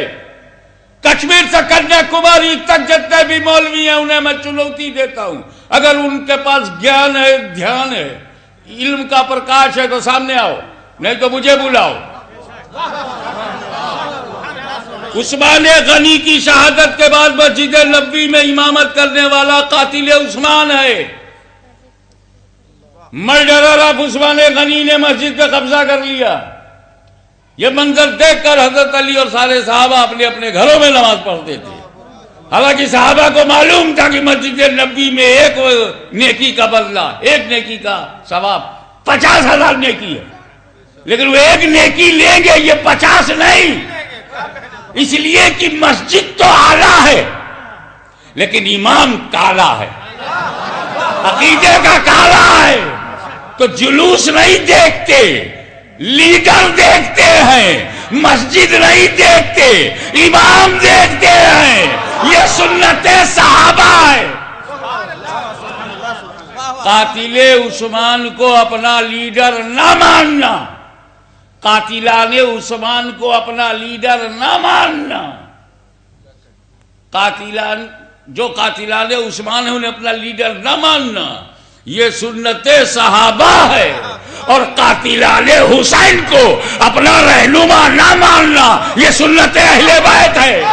کشمیر سے کنیا کماری تک جتنے بھی مولوی ہیں انہیں میں چنوتی دیتا ہوں. اگر ان کے پاس گیان ہے، دھیان ہے، علم کا پرکاش ہے تو سامنے آؤ، نہیں تو مجھے بلاؤ. عثمان غنی کی شہادت کے بعد مسجد نبوی میں امامت کرنے والا قاتل عثمان ہے. مرڈرر آف عثمان غنی نے مسجد پہ قبضہ کر لیا. یہ منظر دیکھ کر حضرت علی اور سارے صحابہ اپنے اپنے گھروں میں نماز پڑھتے تھے. حالانکہ صحابہ کو معلوم تھا کہ مسجد نبوی میں ایک نیکی کا بدلہ، ایک نیکی کا ثواب 50,000 نیکی ہے. لیکن وہ ایک نیکی لیں گے، یہ 50 نہیں. اس لیے کہ مسجد تو اعلیٰ ہے لیکن امام کالا ہے. عقیدے کا کالا ہے تو جلوس نہیں دیکھتے، لیڈر دیکھتے ہیں، مسجد نہیں دیکھتے، امام دیکھتے ہیں. یہ سنت صحابہ ہے. قاتل عثمان کو اپنا لیڈر نہ ماننا، قاتلان عثمان کو اپنا لیڈر نہ ماننا. جو قاتلان عثمان ہیں انہیں اپنا لیڈر نہ ماننا، یہ سنت صحابہ ہے. اور قاتلان حسین کو اپنا رہنما نہ ماننا، یہ سنت اہل بیت ہے.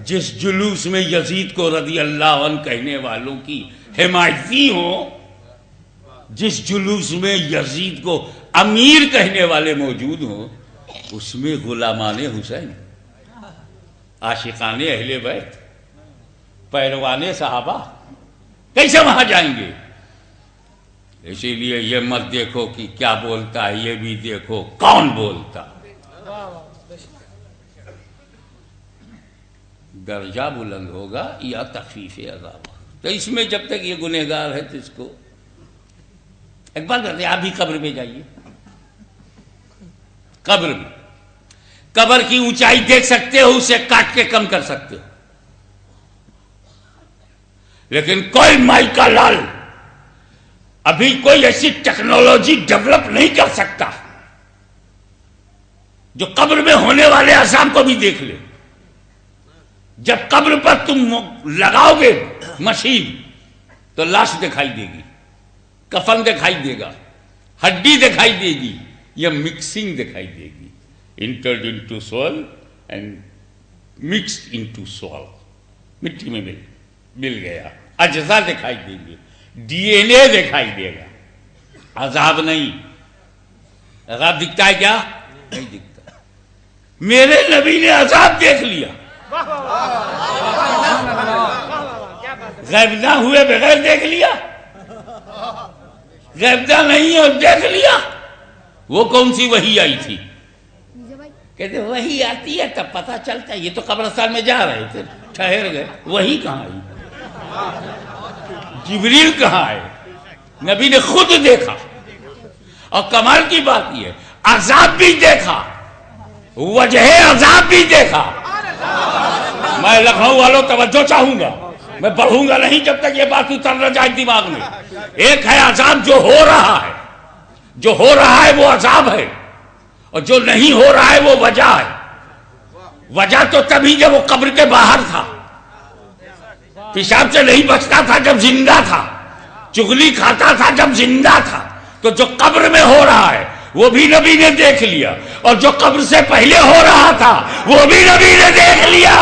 جس جلوس میں یزید کو رضی اللہ عنہ کہنے والوں کی حمایتی ہوں، جس جلوس میں یزید کو امیر کہنے والے موجود ہوں، اس میں غلامان حسین، عاشقان اہل بیت، پیروان صحابہ کیسے وہاں جائیں گے؟ اسی لیے یہ مت دیکھو کہ کیا بولتا ہے، یہ بھی دیکھو کون بولتا. درجہ بلند ہوگا یا تخفیف عذاب. تو اس میں جب تک یہ گنہگار ہے تو اس کو ایک بات کرتے ہیں، آپ بھی قبر میں جائیے. قبر میں قبر کی اونچائی دیکھ سکتے ہو، اسے کاٹ کے کم کر سکتے ہو، لیکن کوئی مائی کا لال ابھی کوئی ایسی ٹیکنالوجی ڈیولپ نہیں کر سکتا جو قبر میں ہونے والے عذاب کو بھی دیکھ لے. جب قبر پر تم لگاؤ گے مشین تو لاش دکھائی دے گی، کفن دکھائی دے گا، ہڈی دکھائی دے گی، یا مکسنگ دکھائی دے گی. Entered into soil and mixed into soil, مٹی میں مل گیا. اجزاء دکھائی دیں گے، ڈی این اے دکھائی دے گا. عذاب نہیں. عذاب دکھتا ہے کیا؟ نہیں دکھتا. میرے نبی نے عذاب دیکھ لیا. غیبدہ ہوئے بغیر دیکھ لیا، غیبدہ نہیں ہے دیکھ لیا. وہ کون سی وحی آئی تھی؟ کہتے وحی آتی ہے تب پتہ چلتا ہے. یہ تو قبرستان میں جا رہے تھے، ٹھہر گئے. وحی کہاں آئی؟ جبریل کہاں آئے؟ نبی نے خود دیکھا. اور کمال کی بات یہ عذاب بھی دیکھا، وجہ عذاب بھی دیکھا. میں لکھنؤ والوں توجہ چاہوں گا، میں پڑھوں گا نہیں جب تک یہ بات اتر نہ جائے دماغ میں. ایک ہے عذاب جو ہو رہا ہے، جو ہو رہا ہے وہ عذاب ہے، اور جو نہیں ہو رہا ہے وہ وجہ ہے. وجہ تو تبھی جب وہ قبر کے باہر تھا، پیشاب سے نہیں بچتا تھا جب زندہ تھا، چغلی کھاتا تھا جب زندہ تھا. تو جو قبر میں ہو رہا ہے وہ بھی نبی نے دیکھ لیا، اور جو قبر سے پہلے ہو رہا تھا وہ بھی نبی نے دیکھ لیا.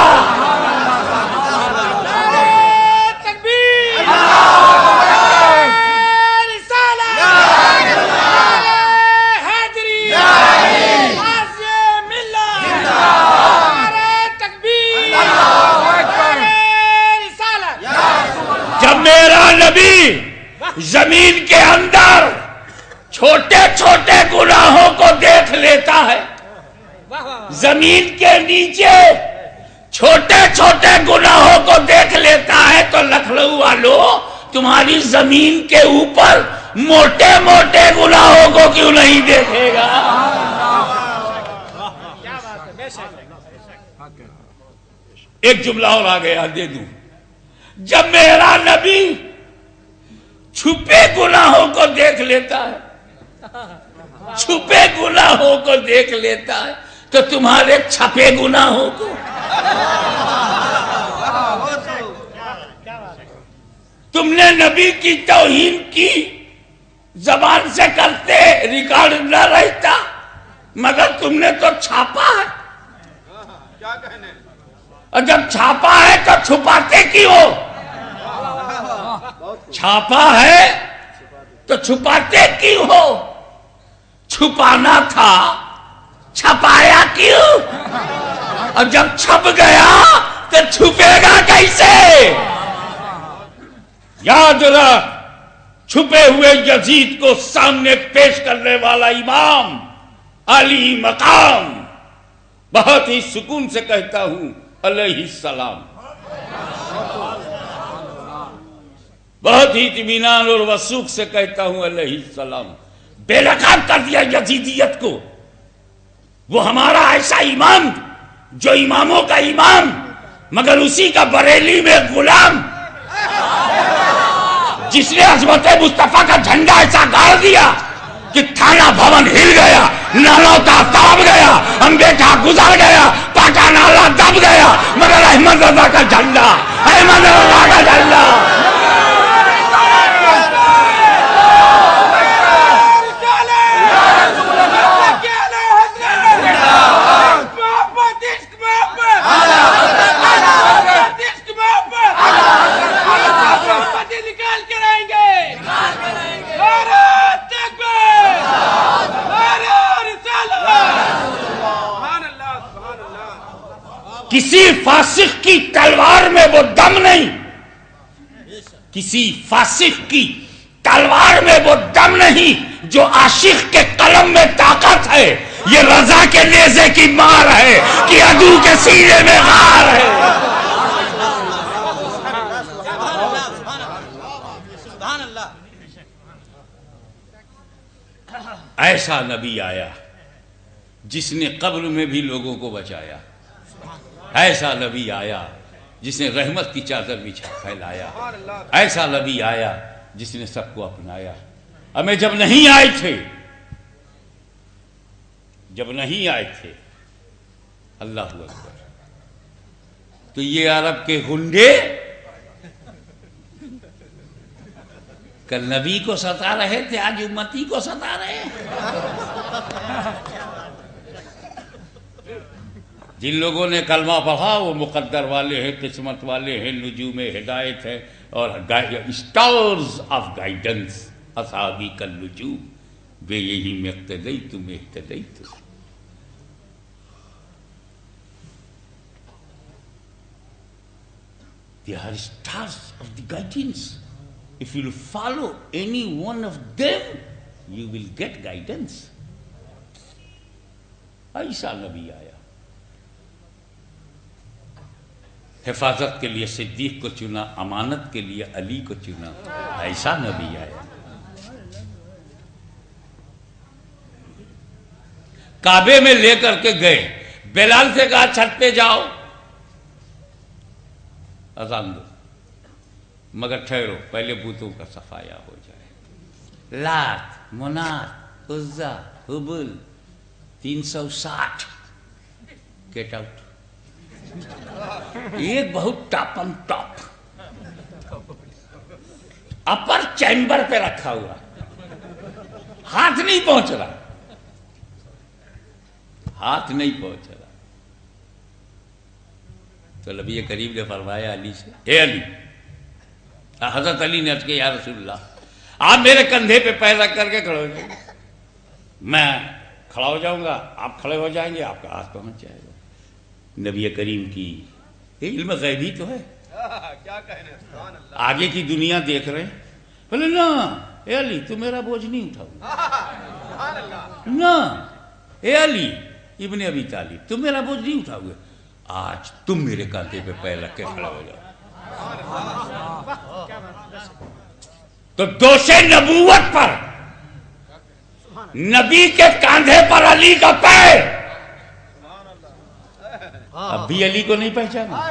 جب میرا نبی زمین کے اندر چھوٹے چھوٹے گناہوں کو دیکھ لیتا ہے، زمین کے نیچے چھوٹے چھوٹے گناہوں کو دیکھ لیتا ہے، تو لکھنؤ والوں تمہاری زمین کے اوپر موٹے موٹے گناہوں کو کیوں نہیں دیکھے گا؟ ایک جملہ اور آ گیا دے دوں. جب میرا نبی چھپے گناہوں کو دیکھ لیتا ہے، چھپے گناہوں کو دیکھ لیتا ہے، تو تمہارے چھپے گناہوں کو تم نے نبی کی توہین کی، زبان سے کرتے ریکارڈ نہ رہتا، مگر تم نے تو چھاپا ہے. اور جب چھاپا ہے تو چھپاتے کیوں؟ چھاپا ہے تو چھپاتے کیوں ہو؟ چھپانا تھا، چھپایا کیوں؟ اور جب چھپ گیا تو چھپے گا کیسے؟ یاد رکھ، چھپے ہوئے یزید کو سامنے پیش کرنے والا امام علی مقام، بہت ہی سکون سے کہتا ہوں علیہ السلام، بہت ہی اطمینان اور وثوق سے کہتا ہوں علیہ السلام۔ بے لقب کر دیا یزیدیت کو، وہ ہمارا ایسا امام جو اماموں کا امام مگر اسی کا بریلی میں غلام، جس نے عظمت مصطفیٰ کا جھنڈا ایسا گاڑ دیا کہ تھانہ بھون ہل گیا، نالوتا تاب گیا، امبیٹا گزر گیا، پاٹا نالا دب گیا، مگر احمد رضا کا جھنڈا، احمد رضا کا جھنڈا۔ کسی فاسق کی تلوار میں وہ دم نہیں، کسی فاسق کی تلوار میں وہ دم نہیں جو عاشق کے قلم میں طاقت ہے، یہ رضا کے نیزے کی مار ہے کہ عدو کے سینے میں غار ہے۔ ایسا نبی آیا جس نے قبر میں بھی لوگوں کو بچایا، ایسا نبی آیا جس نے رحمت کی چادر بچھا پھیلایا، ایسا نبی آیا جس نے سب کو اپنایا۔ ہمیں جب نہیں آئے تھے اللہ اکبر، تو یہ عرب کے گنڈے کل نبی کو ستا رہے تھے، آج امتی کو ستا رہے ہیں۔ جن لوگوں نے کلمہ پڑھا وہ مقدر والے ہیں، قسمت والے ہیں، نجوم ہدایت ہے اور اسٹارز آف گائیڈنس، اصحابی کالنجوم بے یہی میں اقتدیت میں اہتدیت۔ They are stars of the guidance. If you follow any one of them, you will get guidance. ایسا نبی آیا، حفاظت کے لیے صدیق کو چنا، امانت کے لیے علی کو چنا، ایسا نبی آیا۔ کعبے میں لے کر کے گئے، بلال سے کہا چھت پہ جاؤ اذان دو، مگر ٹھہرو پہلے بتوں کا صفایا ہو جائے۔ لات، منات، عزا، حبل، 360 گیٹ آؤٹ۔ ایک بہت top in top upper chamber پہ رکھا ہوا، ہاتھ نہیں پہنچ رہا، ہاتھ نہیں پہنچ رہا۔ تو نبی کریم نے فرمایا علی سے، اے علی، حضرت علی نے عرض کیا یا رسول اللہ آپ میرے کندھے پہ پیر رکھ کر کے کھڑے ہو جائیں گے، میں کھڑا ہو جاؤں گا، آپ کھڑے ہو جائیں گے، آپ کا ہاتھ پہنچ جائے گا۔ نبی کریم کی یہ علم غیبی تو ہے، کیا کہنے، سبحان اللہ، آگے کی دنیا دیکھ رہے ہیں، بولے نا اے علی تو میرا بوجھ نہیں اٹھاؤ، سبحان اللہ، نا اے علی ابن ابی طالب تم میرا بوجھ نہیں اٹھاؤ گے، آج تم میرے کاندھے پہ پیر رکھ کے کھڑا ہو جاؤ۔ تو دوش نبوت پر نبی کے کاندھے پر علی کا پیر، اب بھی علی کو نہیں پہچانا؟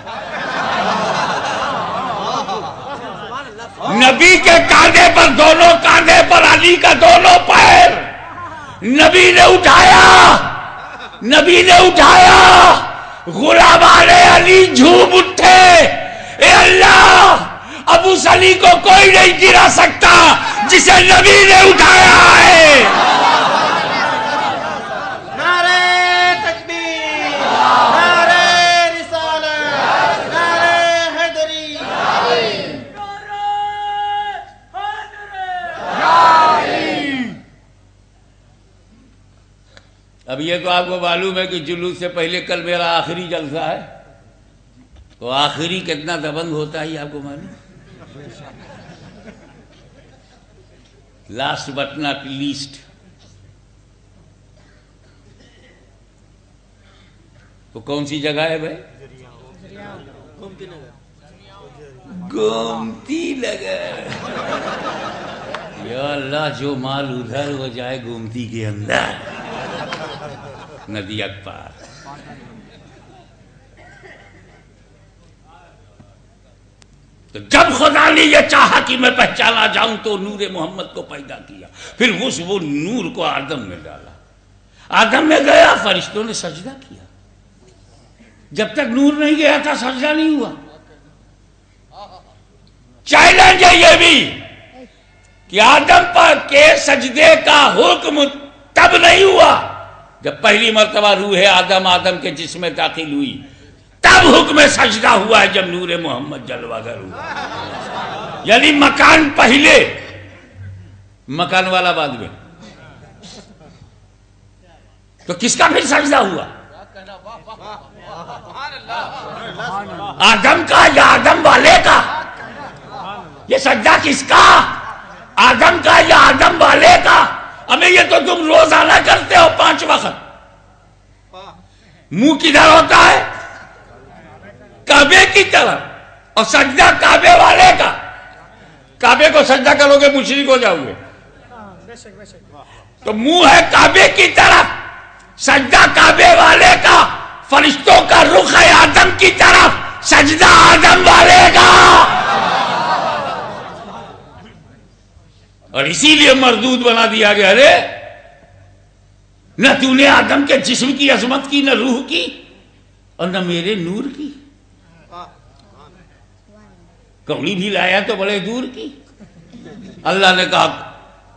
نبی کے کاندھے پر، دونوں کاندھے پر علی کا دونوں پیر، نبی نے اٹھایا، نبی نے اٹھایا، غلامان علی جھوم اٹھے، اے اللہ ابو سلی کو کوئی نہیں گرا سکتا جسے نبی نے اٹھایا ہے۔ نعرہ تکبیر، نعرہ رسالت، نعرہ حیدری، اب یہ تو آپ کو معلوم ہے کہ جلوس سے پہلے کل میرا آخری جلسہ ہے، تو آخری کتنا دبنگ ہوتا ہے یہ آپ کو معلوم؟ لاسٹ بٹ ناٹ لیسٹ، وہ کون سی جگہ ہے بھائی؟ گومتی نگر. گومتی نگر. یا اللہ جو مال ادھر ہو جائے گومتی کے اندر ندی پار. تو جب خدا نے یہ چاہا کہ میں پہچانا جاؤں تو نور محمد کو پیدا کیا. پھر وہ نور کو آدم میں ڈالا. آدم میں گیا فرشتوں نے سجدہ کیا. جب تک نور نہیں گیا تھا سجدہ نہیں ہوا. چیلنج ہے یہ بھی کہ آدم پر کے سجدے کا حکم تب نہیں ہوا جب پہلی مرتبہ روح آدم کے جسم میں داخل ہوئی. تب حکم سجدہ ہوا ہے جب نور محمد جلوہ گر ہوا. یعنی مکان پہلے مکان والا بعد میں. تو کس کا پھر سجدہ ہوا؟ آدم کا یا آدم والے کا؟ یہ سجدہ کس کا؟ آدم کا یا آدم والے کا؟ ہمیں یہ تو تم روزانہ کرتے ہو 5 وقت. منہ کدھر ہوتا ہے؟ کعبے کی طرف. اور سجدہ کعبے والے کا. کعبے کو سجدہ کرو گے مشرک ہو جاؤ گے. تو منہ ہے کعبے کی طرف. سجدہ کعبے والے کا. فرشتوں کا رخ ہے آدم کی طرف. سجدہ آدم والے کا. اور اسی لیے مردود بنا دیا گیا. ارے نہ تو نے آدم کے جسم کی عظمت کی، نہ روح کی، اور نہ میرے نور کی. کوڑی بھی لایا تو بڑے دور کی. اللہ نے کہا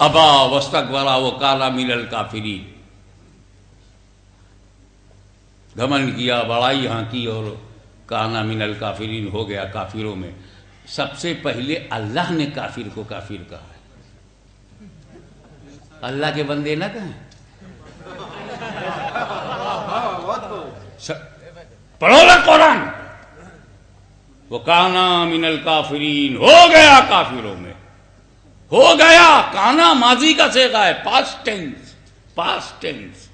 ابا واستکبر وکان من الکافرین. گھمنڈ کیا، بڑائی یہاں کی، اور کان من الکافرین ہو گیا کافروں میں. سب سے پہلے اللہ نے کافر کو کافر کہا ہے. اللہ کے بندے نہ کہیں. پڑھو نا قرآن. وَكَانَ مِنَ الْكَافِرِينَ ہو گیا کافروں میں. ہو گیا. کانا ماضی کا صیغہ ہے. پاسٹ ٹینس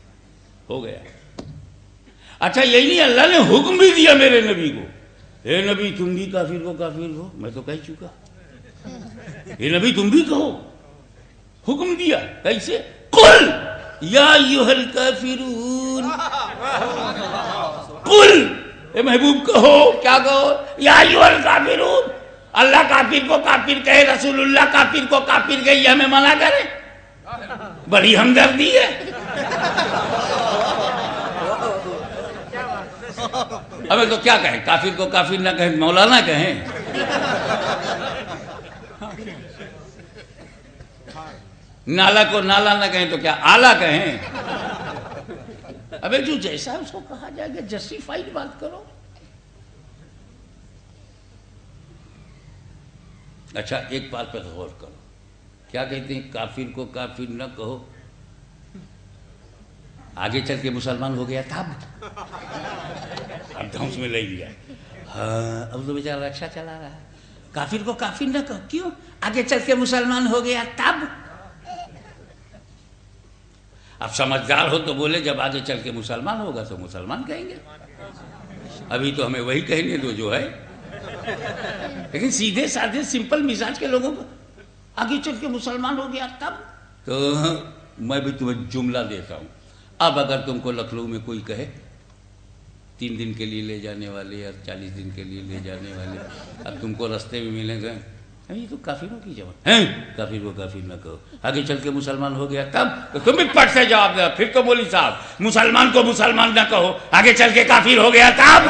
ہو گیا. اچھا یہی نہیں، اللہ نے حکم بھی دیا میرے نبی کو. اے نبی تم بھی کافر کو کافر ہو. میں تو کہہ چکا. اے نبی تم بھی کہو. حکم دیا. کیسے؟ قل یا ایھا الکافرون. قل اے محبوب کہو. کیا کہو؟ یا ایھا الکافرون. اللہ کافر کو کافر کہے، رسول اللہ کافر کو کافر کہے، یہ ہمیں منع کرے؟ بڑی ہمدردی ہے. ابے تو کیا کہیں؟ کافر کو کافر نہ کہیں، مولانا کہیں. نالا کو نالا نہ کہیں تو کیا آلہ کہیں؟ ابے جو جیسا اس کو کہا جائے گا جسٹیفائیڈ بات کرو. اچھا ایک بات پہ غور کرو. کیا کہتے ہیں؟ کافر کو کافر نہ کہو. آگے چل کے مسلمان ہو گیا تھا. اب دھوس میں لے لیا. ہاں اب تو بیچارہ رکشا چلا رہا ہے. کافر کو کافر نہ کہو. کیوں؟ آگے چل کے مسلمان ہو گیا تب. اب سمجھدار ہو تو بولے جب آگے چل کے مسلمان ہوگا تو مسلمان کہیں گے. ابھی تو ہمیں وہی کہنے دو جو ہے. لیکن سیدھے سادھے سمپل مزاج کے لوگوں کو آگے چل کے مسلمان ہو گیا تب. تو میں بھی تمہیں جملہ دیتا ہوں. اب اگر تم کو لکھنؤ میں کوئی کہے 3 دن کے لیے لے جانے والے یا 40 دن کے لیے لے جانے والے، اب تم کو رستے میں ملیں گے، یہ تو کافروں کی جماعت ہے. کافر کو کافر نہ کہو. آگے چل کے مسلمان ہو گیا تب. تو تم بھی پٹ سے جواب دو. پھر تو بولی صاحب مسلمان کو مسلمان نہ کہو، آگے چل کے کافر ہو گیا تب.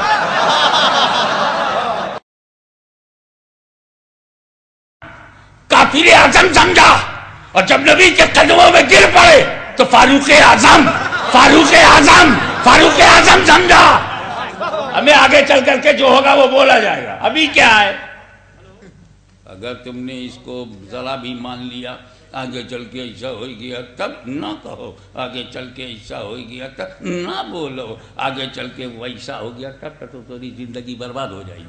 کافر اعظم سمجھا، اور جب نبی کے قدموں میں گر پڑے تو فاروق اعظم سمجھا. ہمیں آگے چل کر کے جو ہوگا وہ بولا جائے گا. ابھی کیا ہے؟ اگر تم نے اس کو ذرا بھی مان لیا آگے چل کے ایسا ہو گیا تب نہ کہو، آگے چل کے ایسا ہو گیا تب نہ بولو، آگے چل کے ویسا ہو گیا تب تو تیری زندگی برباد ہو جائے گی.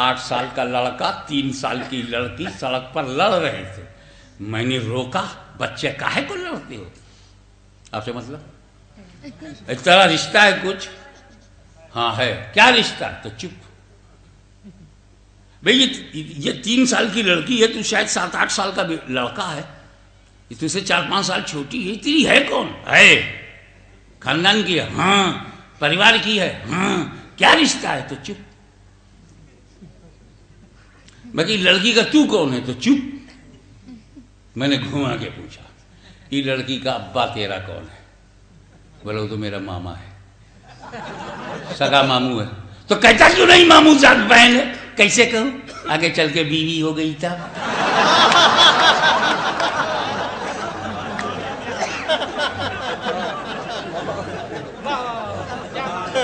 8 سال کا لڑکا 3 سال کی لڑکی سڑک پر لڑ رہے تھے. میں نے روکا، بچے کاہے کو لڑتے ہو؟ آپ سے مطلب تیرا رشتہ ہے کچھ؟ ہاں ہے. کیا رشتہ ہے؟ تو چپ. بھئی یہ 3 سال کی لڑکی ہے, تو شاید 7-8 سال کا لڑکا ہے, تجھ سے 4-5 سال چھوٹی ہے. تیری ہے کون؟ ہے خاندان کی ہے. ہاں. پریوار کی ہے. ہاں. کیا رشتہ ہے؟ تو چپ. باقی لڑکی کا تو کون ہے؟ تو چپ. میں نے گھما کے پوچھا, یہ لڑکی کا ابا تیرا کون ہے؟ بولے وہ تو میرا ماما ہے, سگا ماموں ہے. تو کہتا کیوں نہیں ماموں زاد بہن ہے؟ کیسے کہوں؟ آگے چل کے بیوی ہو گئی تھا.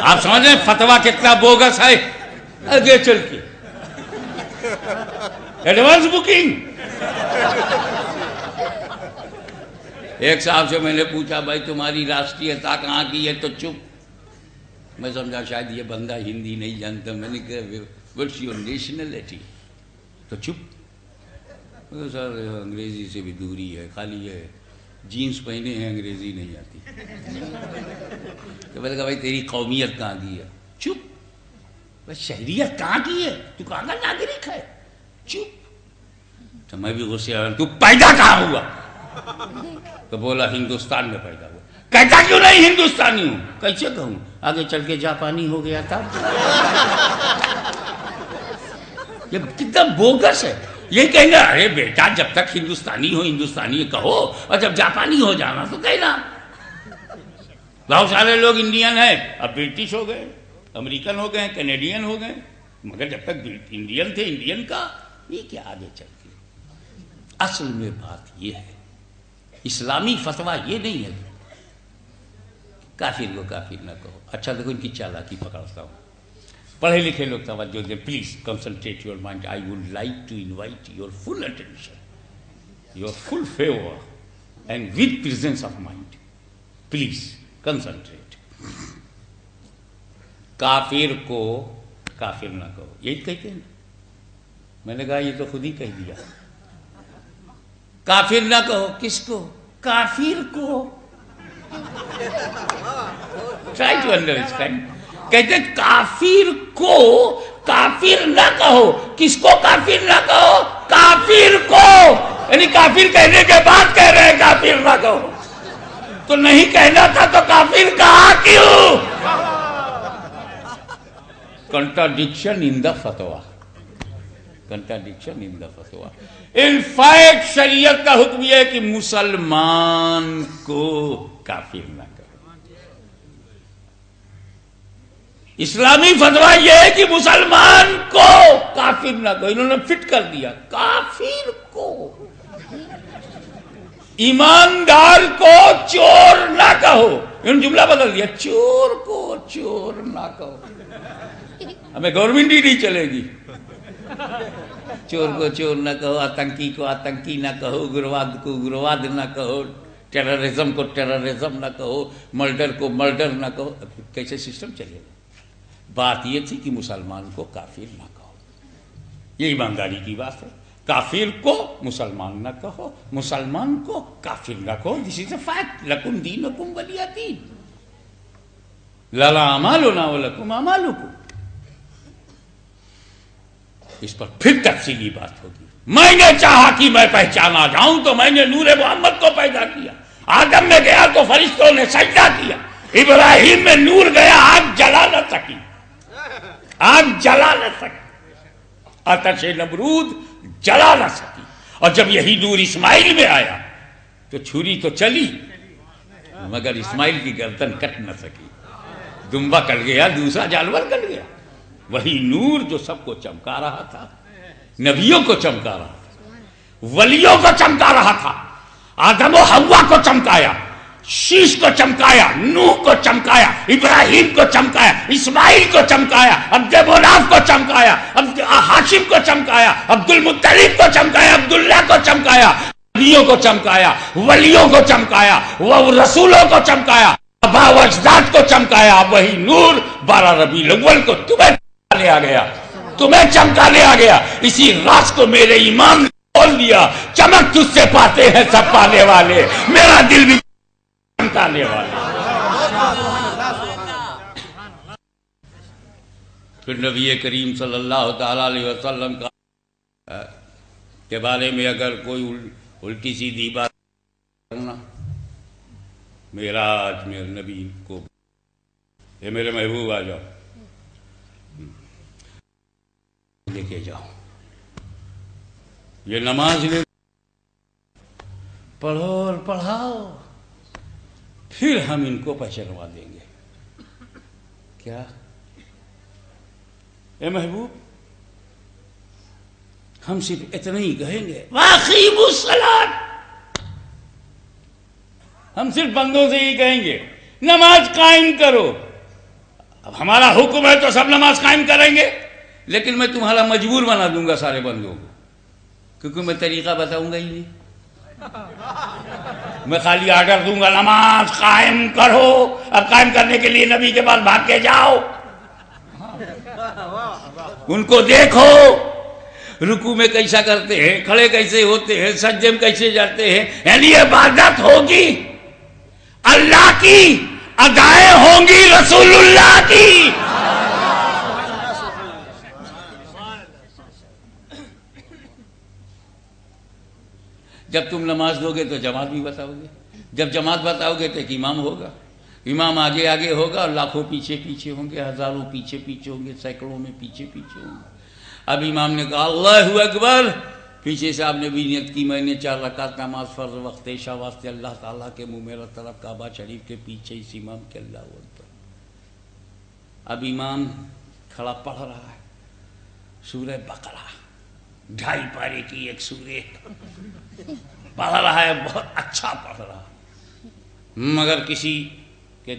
آپ سمجھ رہے ہیں فتویٰ کتنا بوگس ہے؟ آگے چل کے ایڈوانس بکنگ. ایک صاحب سے میں نے پوچھا, بھائی تمہاری راشٹریتا کہاں کی ہے؟ تو چپ. میں سمجھا شاید یہ بندہ ہندی نہیں جانتا. میں نے کہا what's your nationality؟ تو چپ. سر انگریزی سے بھی دوری ہے, خالی ہے جینس پہنے ہیں, انگریزی نہیں آتی. تو میں نے کہا بھائی تیری قومیت کہاں کی ہے؟ چپ. شہریت کہاں کی ہے؟ تو کہاں کا ناگرک ہے؟ چپ. تو میں بھی غصے آیا, تو پیدا کہاں ہوا؟ تو بولا ہندوستان میں پیدا ہوا. کہتا کیوں نہیں ہندوستانی ہوں؟ کیسے کہوں؟ آگے چل کے جاپانی ہو گیا تھا. یہ کتنا بوگس ہے. یہ کہنا ارے بیٹا جب تک ہندوستانی ہو ہندوستانی کہو, اور جب جاپانی ہو جانا تو کہنا. بہت سارے لوگ انڈین ہیں, اب برٹش ہو گئے, امریکن ہو گئے, کینیڈین ہو گئے, مگر جب تک انڈین تھے انڈین کا. یہ کیا آگے چل کے اصل میں بات یہ ہے, اسلامی فتویٰ یہ نہیں ہے کافر کو کافر نہ کہو. اچھا دیکھو ان کی چالاکی پکڑتا ہوں. پڑھے لکھے لوگ توجہ دیں please, concentrate your mind. I would like to invite your full attention, your full favour and with presence of mind. Please concentrate. کافر کو کافر نہ کہو, یہی کہتے ہیں. میں نے کہا یہ تو خود ہی کہہ دیا. کافر نہ کہو. کس کو؟ کافر کو. Try to understand. کہتے کافر کو کافر نہ کہو. کس کو کافر نہ کہو؟ کافر کو. یعنی کافر کہنے کے بعد کہہ رہے ہیں کافر نہ کہو. تو نہیں کہنا تھا تو کافر کہا کیوں؟ کنٹراڈکشن ان دا فتویٰ. کنٹراڈکشن ان دا فتویٰ. ان فیکٹ شریعت کا حکم یہ ہے کہ مسلمان کو کافر نہ کرو. اسلامی فتویٰ یہ ہے کہ مسلمان کو کافر نہ کرو. انہوں نے فٹ کر دیا کافر کو. ایماندار کو چور نہ کہو. انہوں نے جملہ بدل دیا, چور کو چور نہ کہو. ہمیں گورنمنٹ ہی نہیں چلے گی. چور کو چور نہ کہو, آتنکی کو آتنکی نہ کہو, اگرواد کو اگرواد نہ کہو, ٹیررزم کو ٹیررزم نہ کہو, مرڈر کو مرڈر نہ کہو. کیسے سسٹم چلے گا؟ بات یہ تھی کہ مسلمان کو کافر نہ کہو. یہ ایمانداری کی بات ہے. کافر کو مسلمان نہ کہو, مسلمان کو کافر نہ کہو. دس از اے فیکٹ. لکم دینکم ولی دین. لنا اعمالنا ولکم اعمالکم. اس پر پھر تفصیلی بات ہوگی. میں نے چاہا کہ میں پہچانا جاؤں تو میں نے نور محمد کو پیدا کیا. آدم میں گیا تو فرشتوں نے سجدہ کیا. ابراہیم میں نور گیا, آگ جلا نہ سکی. آگ جلا نہ سکی. آتش نمرود جلا نہ سکی. اور جب یہی نور اسماعیل میں آیا تو چھری تو چلی مگر اسماعیل کی گردن کٹ نہ سکی. دمبا کٹ گیا, دوسرا جانور کٹ گیا. وہی نور جو سب کو چمکا رہا تھا, نبیوں کو چمکا رہا تھا, ولیوں کو چمکا رہا تھا, آدم و حوا کو چمکایا, شیش کو چمکایا, نوح کو چمکایا, ابراہیم کو چمکایا, اسماعیل کو چمکایا, عبد مناف کو چمکایا, ہاشم کو چمکایا, عبد المطلب کو چمکایا, عبداللہ کو چمکایا, نبیوں کو چمکایا, ولیوں کو چمکایا, وہ رسولوں کو چمکایا, آبا و اجداد کو چمکایا. وہی نور 12 ربیع الاول کو تمہیں چمکانے آ گیا, تمہیں چمکانے آ گیا. اسی راز کو میرے ایمان نے کھول دیا. چمک تجھ سے پاتے ہیں سب پانے والے, میرا دل بھی چمکانے والا. پھر نبی کریم صلی اللہ تعالیٰ علیہ وسلم کے بارے میں اگر کوئی الٹی سیدھی بات کرنا، معراج میں نبی کو اے میرے محبوب آ جاؤ، لے کے جاؤ، یہ نماز لے پڑھو اور پڑھاؤ، پھر ہم ان کو پہچانوا دیں گے۔ کیا اے محبوب، ہم صرف اتنا ہی کہیں گے وَأَقِیمُوا الصَّلَاةَ، ہم صرف بندوں سے ہی کہیں گے نماز قائم کرو۔ اب ہمارا حکم ہے تو سب نماز قائم کریں گے، لیکن میں تمہارا مجبور بنا دوں گا سارے بندوں کو، کیونکہ میں طریقہ بتاؤں گا ہی نہیں۔ میں خالی آرڈر دوں گا نماز قائم کرو، اب قائم کرنے کے لیے نبی کے پاس بھاگ کے جاؤ، ان کو دیکھو رکوع میں کیسا کرتے ہیں، کھڑے کیسے ہوتے ہیں، سجدے میں کیسے جاتے ہیں، یعنی عبادت ہوگی اللہ کی، ادائیں ہوں گی رسول اللہ کی۔ جب تم نماز دو گے تو جماعت بھی بتاؤ گے، جب جماعت بتاؤ گے تو ایک امام ہوگا، امام آگے آگے ہوگا اور لاکھوں پیچھے پیچھے ہوں گے، ہزاروں پیچھے پیچھے ہوں گے، سینکڑوں میں پیچھے پیچھے ہوں گے۔ اب امام نے کہا اللہ اکبر، پیچھے سے آپ نے بھی نیت کی میں نے 4 رکعت نماز فرض وقت عشاء واسطے اللہ تعالیٰ کے منہ میرا طرف کعبہ شریف کے پیچھے اس امام کے اللہ اکبر۔ اب امام کھڑا پڑھ رہا ہے سورہ بقرہ، 2.5 پارے کی ایک سورہ پڑھ رہا ہے، بہت اچھا پڑھ رہا ہے، مگر کسی کے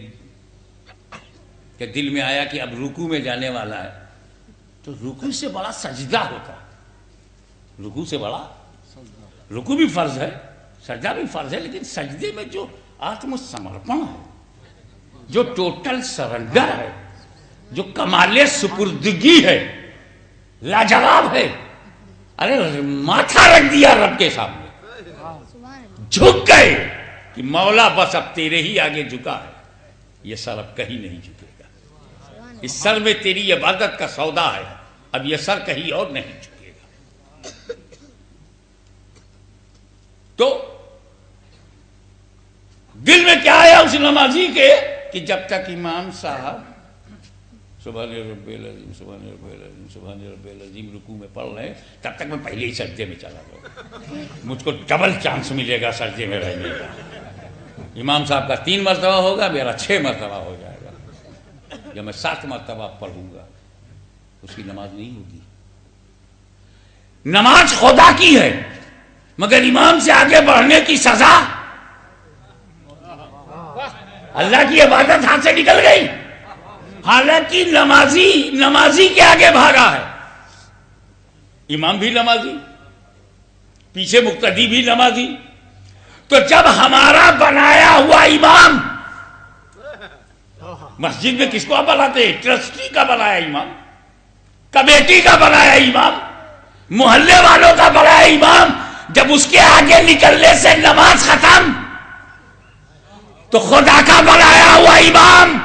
دل میں آیا کہ اب رکوع میں جانے والا ہے، تو رکوع سے بڑا سجدہ ہوتا ہے، رکوع سے بڑا، رکوع بھی فرض ہے، سجدہ بھی فرض ہے، لیکن سجدے میں جو آتم سمرپن ہے، جو ٹوٹل سرنڈر ہے، جو کمال سپردگی ہے، لاجواب ہے، ارے ماتھا رکھ دیا رب کے سامنے، جھک گئے کہ مولا بس اب تیرے ہی آگے جھکا ہے، یہ سر اب کہیں نہیں جھکے گا، اس سر میں تیری عبادت کا سودا ہے، اب یہ سر کہیں اور نہیں جھکے گا۔ تو دل میں کیا آیا اس نمازی کے کہ جب تک امام صاحب سبحان رب العظیم سبحان رب العظیم سبحان رب العظیم رکوع میں پڑھ رہے ہیں، تب تک میں پہلے ہی سجدے میں چلا جاؤں، مجھ کو ڈبل چانس ملے گا سجدے میں رہنے کا۔ امام صاحب کا 3 مرتبہ ہوگا، میرا 6 مرتبہ ہو جائے گا، جب میں 7 مرتبہ پڑھوں گا اس کی نماز نہیں ہوگی۔ نماز خدا کی ہے، مگر امام سے آگے بڑھنے کی سزا، اللہ کی عبادت ہاتھ سے نکل گئی، حالانکہ نمازی کے آگے بھاگا ہے، امام بھی نمازی، پیچھے مقتدی بھی نمازی، تو جب ہمارا بنایا ہوا امام، مسجد میں کس کو بناتے ہیں؟ ٹرسٹی کا بنایا امام، کمیٹی کا بنایا امام، محلے والوں کا بنایا امام، جب اس کے آگے نکلنے سے نماز ختم، تو خدا کا بنایا ہوا امام،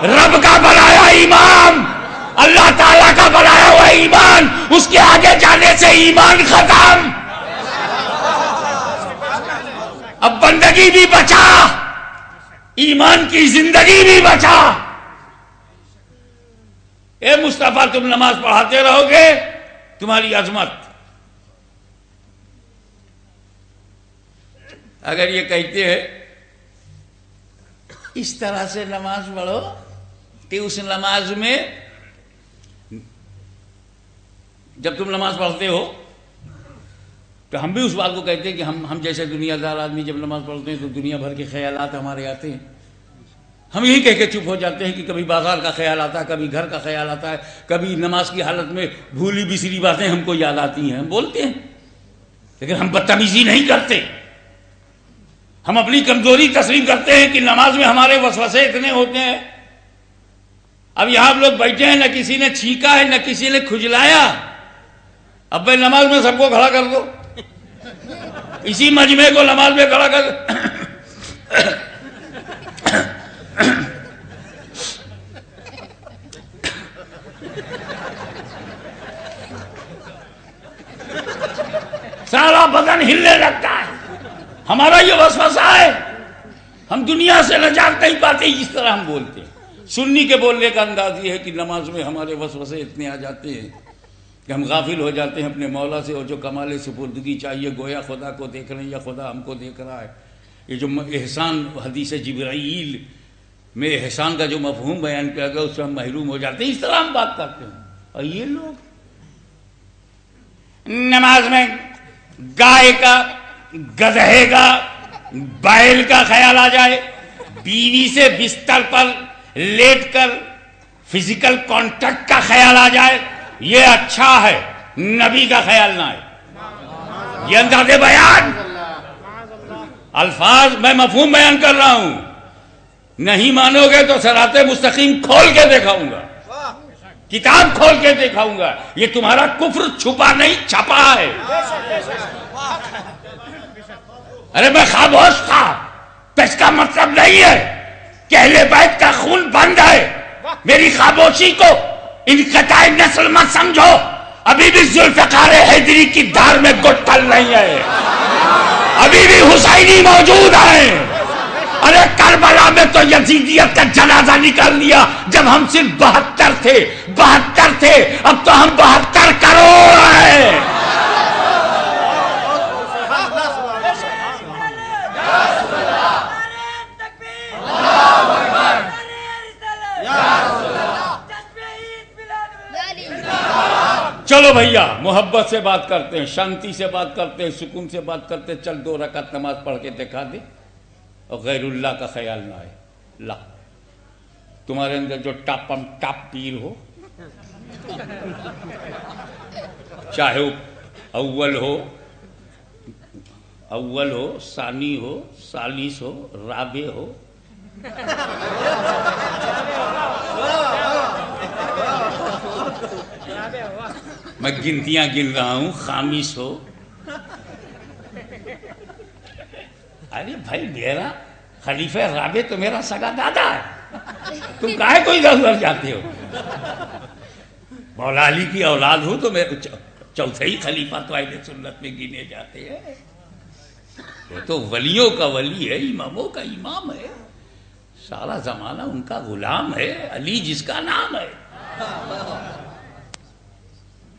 رب کا بنایا امام، اللہ تعالیٰ کا بنایا ہوا ایمان، اس کے آگے جانے سے ایمان ختم، اب بندگی بھی بچا، ایمان کی زندگی بھی بچا۔ اے مصطفیٰ تم نماز پڑھاتے رہو گے، تمہاری عظمت، اگر یہ کہتے ہیں اس طرح سے نماز پڑھو کہ اس نماز میں جب تم نماز پڑھتے ہو تو ہم بھی اس بات کو کہتے ہیں کہ ہم جیسے دنیا دار آدمی جب نماز پڑھتے ہیں تو دنیا بھر کے خیالات ہمارے آتے ہیں، ہم یہی کہہ کے چپ ہو جاتے ہیں کہ کبھی بازار کا خیال آتا ہے، کبھی گھر کا خیال آتا ہے، کبھی نماز کی حالت میں بھولی بسری باتیں ہم کو یاد آتی ہیں، ہم بولتے ہیں، لیکن ہم بدتمیزی نہیں کرتے، ہم اپنی کمزوری تسلیم کرتے ہیں کہ نماز میں ہمارے وسوسے اتنے ہوتے ہیں۔ اب یہاں آپ لوگ بیٹھے ہیں، نہ کسی نے چھینکا ہے نہ کسی نے کھجلایا، اب بھائی نماز میں سب کو کھڑا کر دو، اسی مجمع کو نماز میں کھڑا کر سارا بدن ہلنے لگتا ہے. ہمارا یہ وسوسہ ہے. ہم دنیا سے نجات نہیں پاتے جس طرح ہم بولتے ہیں. سنی کے بولنے کا انداز یہ ہے کہ نماز میں ہمارے وسوسے اتنے آ جاتے ہیں کہ ہم غافل ہو جاتے ہیں اپنے مولا سے, اور جو کمال سپردگی چاہیے گویا خدا کو دیکھ رہے ہیں یا خدا ہم کو دیکھ رہا ہے. یہ جو احسان حدیث جبرائیل میں احسان کا جو مفہوم بیان کیا گیا اس سے ہم محروم ہو جاتے ہیں. اس طرح ہم بات کرتے ہیں. اور یہ لوگ نماز میں گائے کا, گدھے کا, بیل کا خیال آ جائے, بیوی سے بستر پر لیٹ کر فزیکل کانٹیکٹ کا خیال آ جائے, یہ اچھا ہے. نبی کا خیال نہ آئے. یہ انداز بیان, الفاظ میں مفہوم بیان کر رہا ہوں. نہیں مانو گے تو صراط مستقیم کھول کے دکھاؤں گا, کتاب کھول کے دکھاؤں گا. یہ تمہارا کفر چھپا نہیں چھپا ہے. ارے میں خاموش تھا تو اس کا مطلب نہیں ہے کہ اہل بیت کا خون بند ہے. میری خاموشی کو انقطاع نسل مت سمجھو. ابھی بھی ذوالفقار حیدری کی دھار میں گٹھل نہیں ہے, ابھی بھی حسینی موجود ہیں. ارے کربلا میں تو یزیدیت کا جنازہ نکال لیا جب ہم صرف 72 تھے, اب تو ہم 72 کروڑ ہیں. چلو بھیا محبت سے بات کرتے ہیں, شانتی سے بات کرتے ہیں, سکون سے بات کرتے ہیں. چل 2 رکعت نماز پڑھ کے دکھا دے اور غیر اللہ کا خیال نہ آئے. لا, تمہارے اندر جو ٹاپ پیر ہو, چاہے وہ اول ہو, ثانی ہو, ثالث ہو, رابع ہو, میں گنتیاں گن رہا ہوں, خامس ہو. ارے بھائی میرا خلیفہ رابع تو میرا سگا دادا ہے, تم کاہے کوئی ادھر جاتے ہو؟ مولا علی کی اولاد ہو تو میرے چوتھا ہی خلیفہ تو اہل سنت میں گنے جاتے ہیں. وہ تو ولیوں کا ولی ہے, اماموں کا امام ہے, سارا زمانہ ان کا غلام ہے. علی جس کا نام ہے.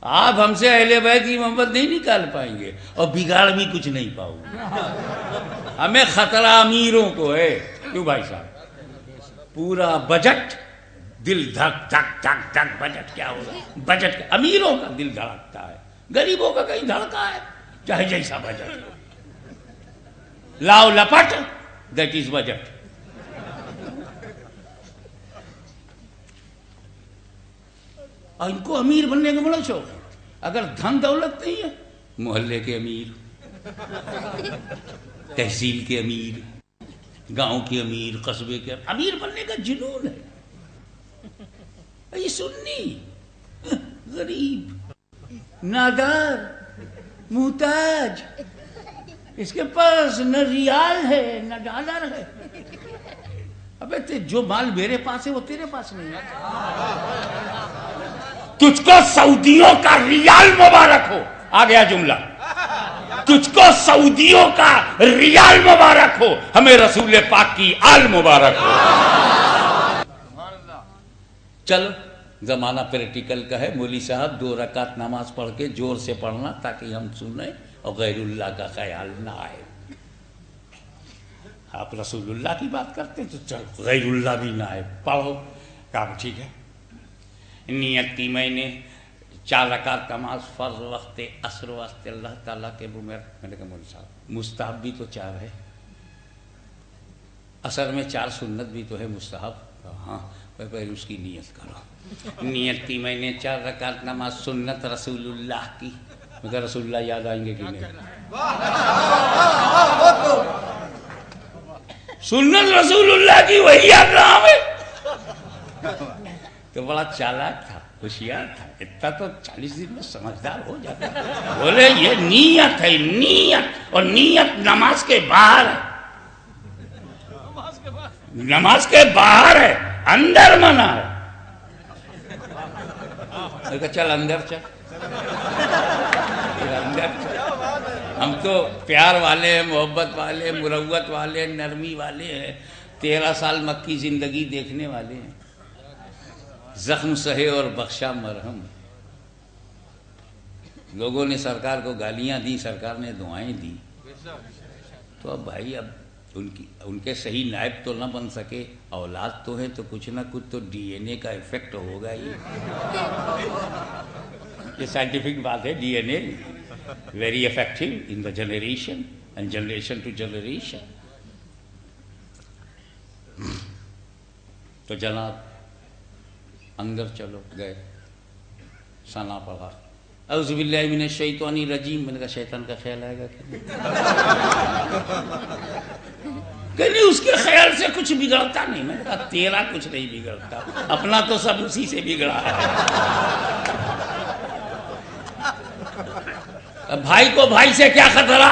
آپ ہم سے اہل بیت کی محبت نہیں نکال پائیں گے اور بگاڑ بھی کچھ نہیں پاؤ گے. ہمیں خطرہ امیروں کو ہے. کیوں بھائی صاحب؟ پورا بجٹ, دل دھک دھک دھک دھک. بجٹ کیا ہوگا؟ بجٹ امیروں کا دل دھڑکتا ہے, غریبوں کا کہیں دھڑکا ہے, چاہے جیسا بجٹ ہو. لاؤ لپٹ, دیٹ از بجٹ. اور ان کو امیر بننے کا بڑا شوق ہے. اگر دھن دولت نہیں ہے, محلے کے امیر, تحصیل کے امیر, گاؤں کے امیر, قصبے کے امیر بننے کا جنون ہے. یہ سنی غریب, نادار, محتاج, اس کے پاس نہ ریال ہے نہ ڈالر ہے. ابے جو مال میرے پاس ہے وہ تیرے پاس نہیں ہے. تجھ کو سعودیوں کا ریال مبارک ہو. آ گیا جملہ. تجھ کو سعودیوں کا ریال مبارک ہو, ہمیں رسول پاک کی آل مبارک ہو. چل زمانہ پریکٹیکل کا ہے. مولوی صاحب 2 رکعت نماز پڑھ کے زور سے پڑھنا تاکہ ہم سنیں اور غیر اللہ کا خیال نہ آئے. آپ رسول اللہ کی بات کرتے تو چل غیر اللہ بھی نہ آئے. پڑھو. کام ٹھیک ہے. نیت کی میں نے 4 رکعت نماز فرض وقت عصر واسطے اللہ تعالیٰ کے میں نے کہا مولوی صاحب مستحب بھی تو 4 ہے, عصر میں 4 سنت بھی تو ہے, مستحب. ہاں پہلے اس کی نیت کرو. نیت کی میں نے 4 رکعت نماز سنت رسول اللہ کی. میں کہا رسول اللہ یاد آئیں گے کہ نہیں؟ سنت رسول اللہ کی وہی یاد رہا ہمیں. تو بڑا چالاک تھا, ہوشیار تھا. اتنا تو 40 دن میں سمجھدار ہو جاتا. بولے یہ نیت ہے, نیت, اور نیت نماز کے باہر ہے. نماز کے باہر ہے, اندر منع ہے. میں کہا چل اندر چل، اندر چل۔ ہم تو پیار والے ہیں، محبت والے ہیں، مروت والے ہیں، نرمی والے ہیں، 13 سال مکی زندگی دیکھنے والے ہیں، زخم سہے اور بخشا مرہم۔ لوگوں نے سرکار کو گالیاں دی، سرکار نے دعائیں دی، تو اب بھائی اب ان کے صحیح نائب تو نہ بن سکے، اولاد تو ہیں تو کچھ نہ کچھ تو ڈی این اے کا ایفیکٹ ہوگا ہی۔ یہ سائنٹیفک بات ہے، D N A very effective in the generation and generation to generation. تو جناب اندر چلو گئے، ثنا پڑھا اعوذ باللہ من الشیطان الرجیم۔ میں نے کہا شیطان کا خیال آئے گا کہ نہیں، اس کے خیال سے کچھ بگڑتا نہیں۔ میں نے کہا تیرا کچھ نہیں بگڑتا، اپنا تو سب اسی سے بگڑا ہے۔ بھائی کو بھائی سے کیا خطرہ؟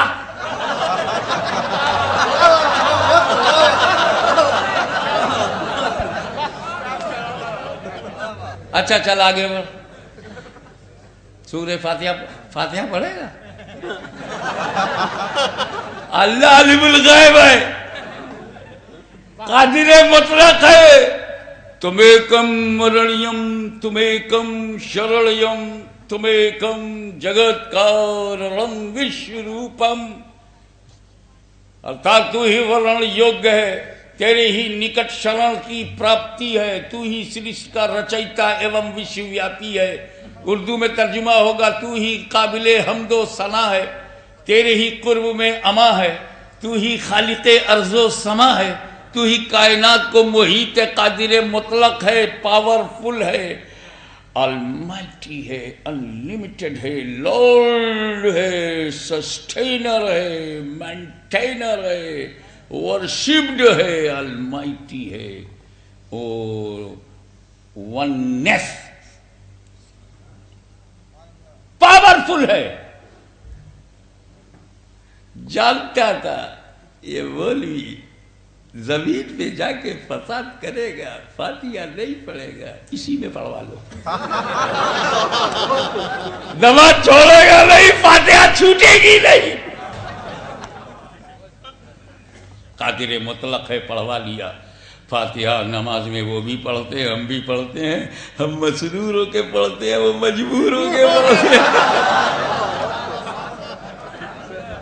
اچھا چل آگے بڑھ، سورہ فاتحہ پڑھے گا؟ اللہ عالم الغیب ہے، قادر مطلق ہے، تمیکم مرنیم تمیکم شرلیم تمیکم جگت کارم وشروپم، ارتھات تو ہی ورن یوگ ہے، تیرے ہی نکٹ شرن کی پراپتی ہے، تو ہی سرشت کا رچیتا ایوم وشو ویاپی ہے۔ اردو میں ترجمہ ہوگا تو ہی قابل حمد و ثنا ہے، تیرے ہی قرب میں اما ہے، تو ہی خالق ارض و سما ہے، تو ہی کائنات کو محیط قادر مطلق ہے، پاورفل ہے، المائٹی ہے، انلیمیٹڈ ہے، لارڈ ہے، سسٹینر ہے، مینٹینر ہے، ورشپڈ ہے، المائٹی ہے، اور وننیس پاورفل ہے۔ جانتا تھا یہ مولوی زمین پہ جا کے فساد کرے گا، فاتحہ نہیں پڑھے گا، اسی میں پڑھوا لو، نماز چھوڑے گا نہیں، فاتحہ چھوٹے گی نہیں۔ قادر مطلق ہے، پڑھوا لیا فاتحہ۔ نماز میں وہ بھی پڑھتے ہیں، ہم بھی پڑھتے ہیں، ہم مسرور ہو کے پڑھتے ہیں، وہ مجبور ہو کے پڑھتے ہیں۔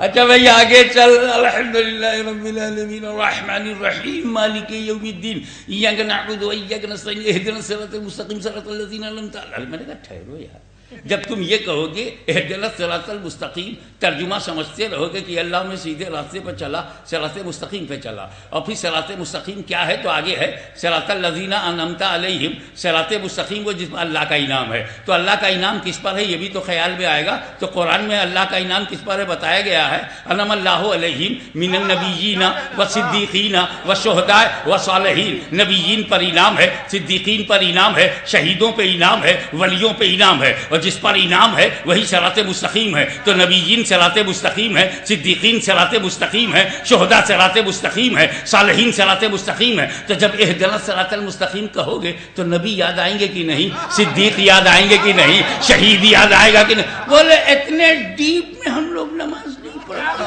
اچھا بھائی آگے چل، الحمدللہ رب العالمین الرحمن الرحیم مالک یوم الدین ایاک نعبد و ایاک نستعین اہدنا الصراط المستقیم صراط الذین انعمت علیہم۔ میں نے کہا ٹھہرو یار، جب تم یہ کہو گے اہدنا الصراط المستقیم، ترجمہ سمجھتے رہو گے کہ اللہ میں سیدھے راستے پر چلا، صراط مستقیم پہ چلا، اور پھر صراط مستقیم کیا ہے تو آگے ہے صراط الذین انعمت علیہم، صراط مستقیم وہ جس پر اللہ کا انعام ہے۔ تو اللہ کا انعام کس پر ہے یہ بھی تو خیال میں آئے گا۔ تو قرآن میں اللہ کا انعام کس پر ہے بتایا گیا ہے، انعم اللہ علیہم من النبیین والصدیقین والشہداء والصالحین۔ نبیین پر انعام ہے، صدیقین پر انعام ہے، شہیدوں پہ انعام ہے، ولیوں پہ انعام ہے، اور جس پر انعام ہے وہی صراط مستقیم ہے۔ تو نبیین صراط مستقیم ہے، صدیقین صراط مستقیم ہے، شہداء صراط مستقیم ہے، صالحین صراط مستقیم ہے۔ تو جب اہدنا الصراط المستقیم کہو گے تو نبی یاد آئیں گے کہ نہیں، صدیق یاد آئیں گے کہ نہیں، شہید یاد آئے گا کہ نہیں؟ بولے اتنے ڈیپ میں ہم لوگ نماز نہیں پڑھتے۔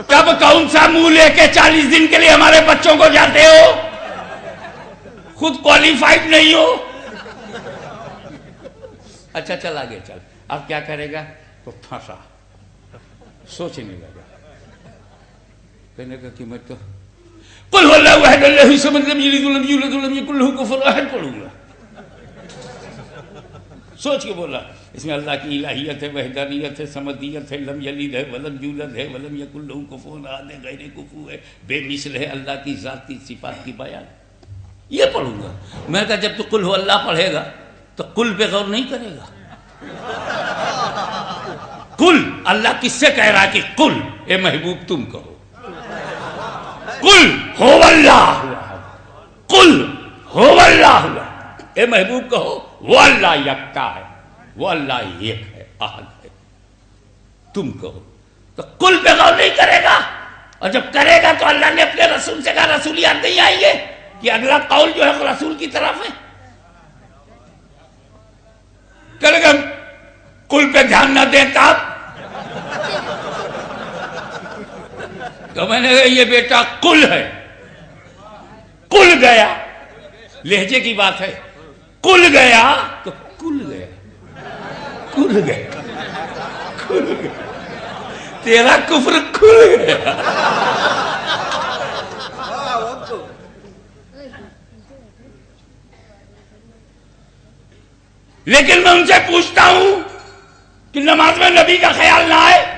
تب کون سا منہ لے کے 40 دن کے لیے ہمارے بچوں کو جاتے ہو؟ خود کوالیفائڈ نہیں ہو۔ اچھا چل آگے چل، اب کیا کرے گا؟ تو پھنسا، سوچنے لگا، کہنے کا کہ میں تو قل هو اللہ احد اللہ الصمد لم یلد ولم یولد ولم یکن له کفوا احد پڑھوں گا۔ سوچ کے بولا اس میں اللہ کی الہیت ہے، وحدانیت ہے، سمدیت ہے، لم یلد ہے ولم یولد ہے ولم یکن له کفوا احد ہے، غیر کفو ہے، بے مثل ہے، اللہ کی ذات کی صفات کی بیان، یہ پڑھوں گا۔ میں کہا جب تو قل ہو اللہ پڑھے گا تو قل پہ غور نہیں کرے گا۔ قل اللہ کس سے کہہ رہا کہ قل اے محبوب تم کہو، قل ہو اللہ، قل ہو اللہ، اے محبوب کہو وہ اللہ یکتا ہے، وہ اللہ ایک ہے، احد ہے، تم کہو۔ تو قل پہ غور نہیں کرے گا، اور جب کرے گا تو اللہ نے اپنے رسول سے کہا رسول یاد نہیں آئیں گے؟ کہ اگلا قول جو ہے رسول کی طرف ہے؟ کہ اگر کل پہ دھیان نہ دیں تب تو میں نے کہا یہ بیٹا کل ہے، کل گیا، لہجے کی بات ہے، کل گیا تو کل گیا، کل گیا، کل گیا، تیرا کفر کھل گیا۔ لیکن میں ان سے پوچھتا ہوں کہ نماز میں نبی کا خیال نہ آئے؟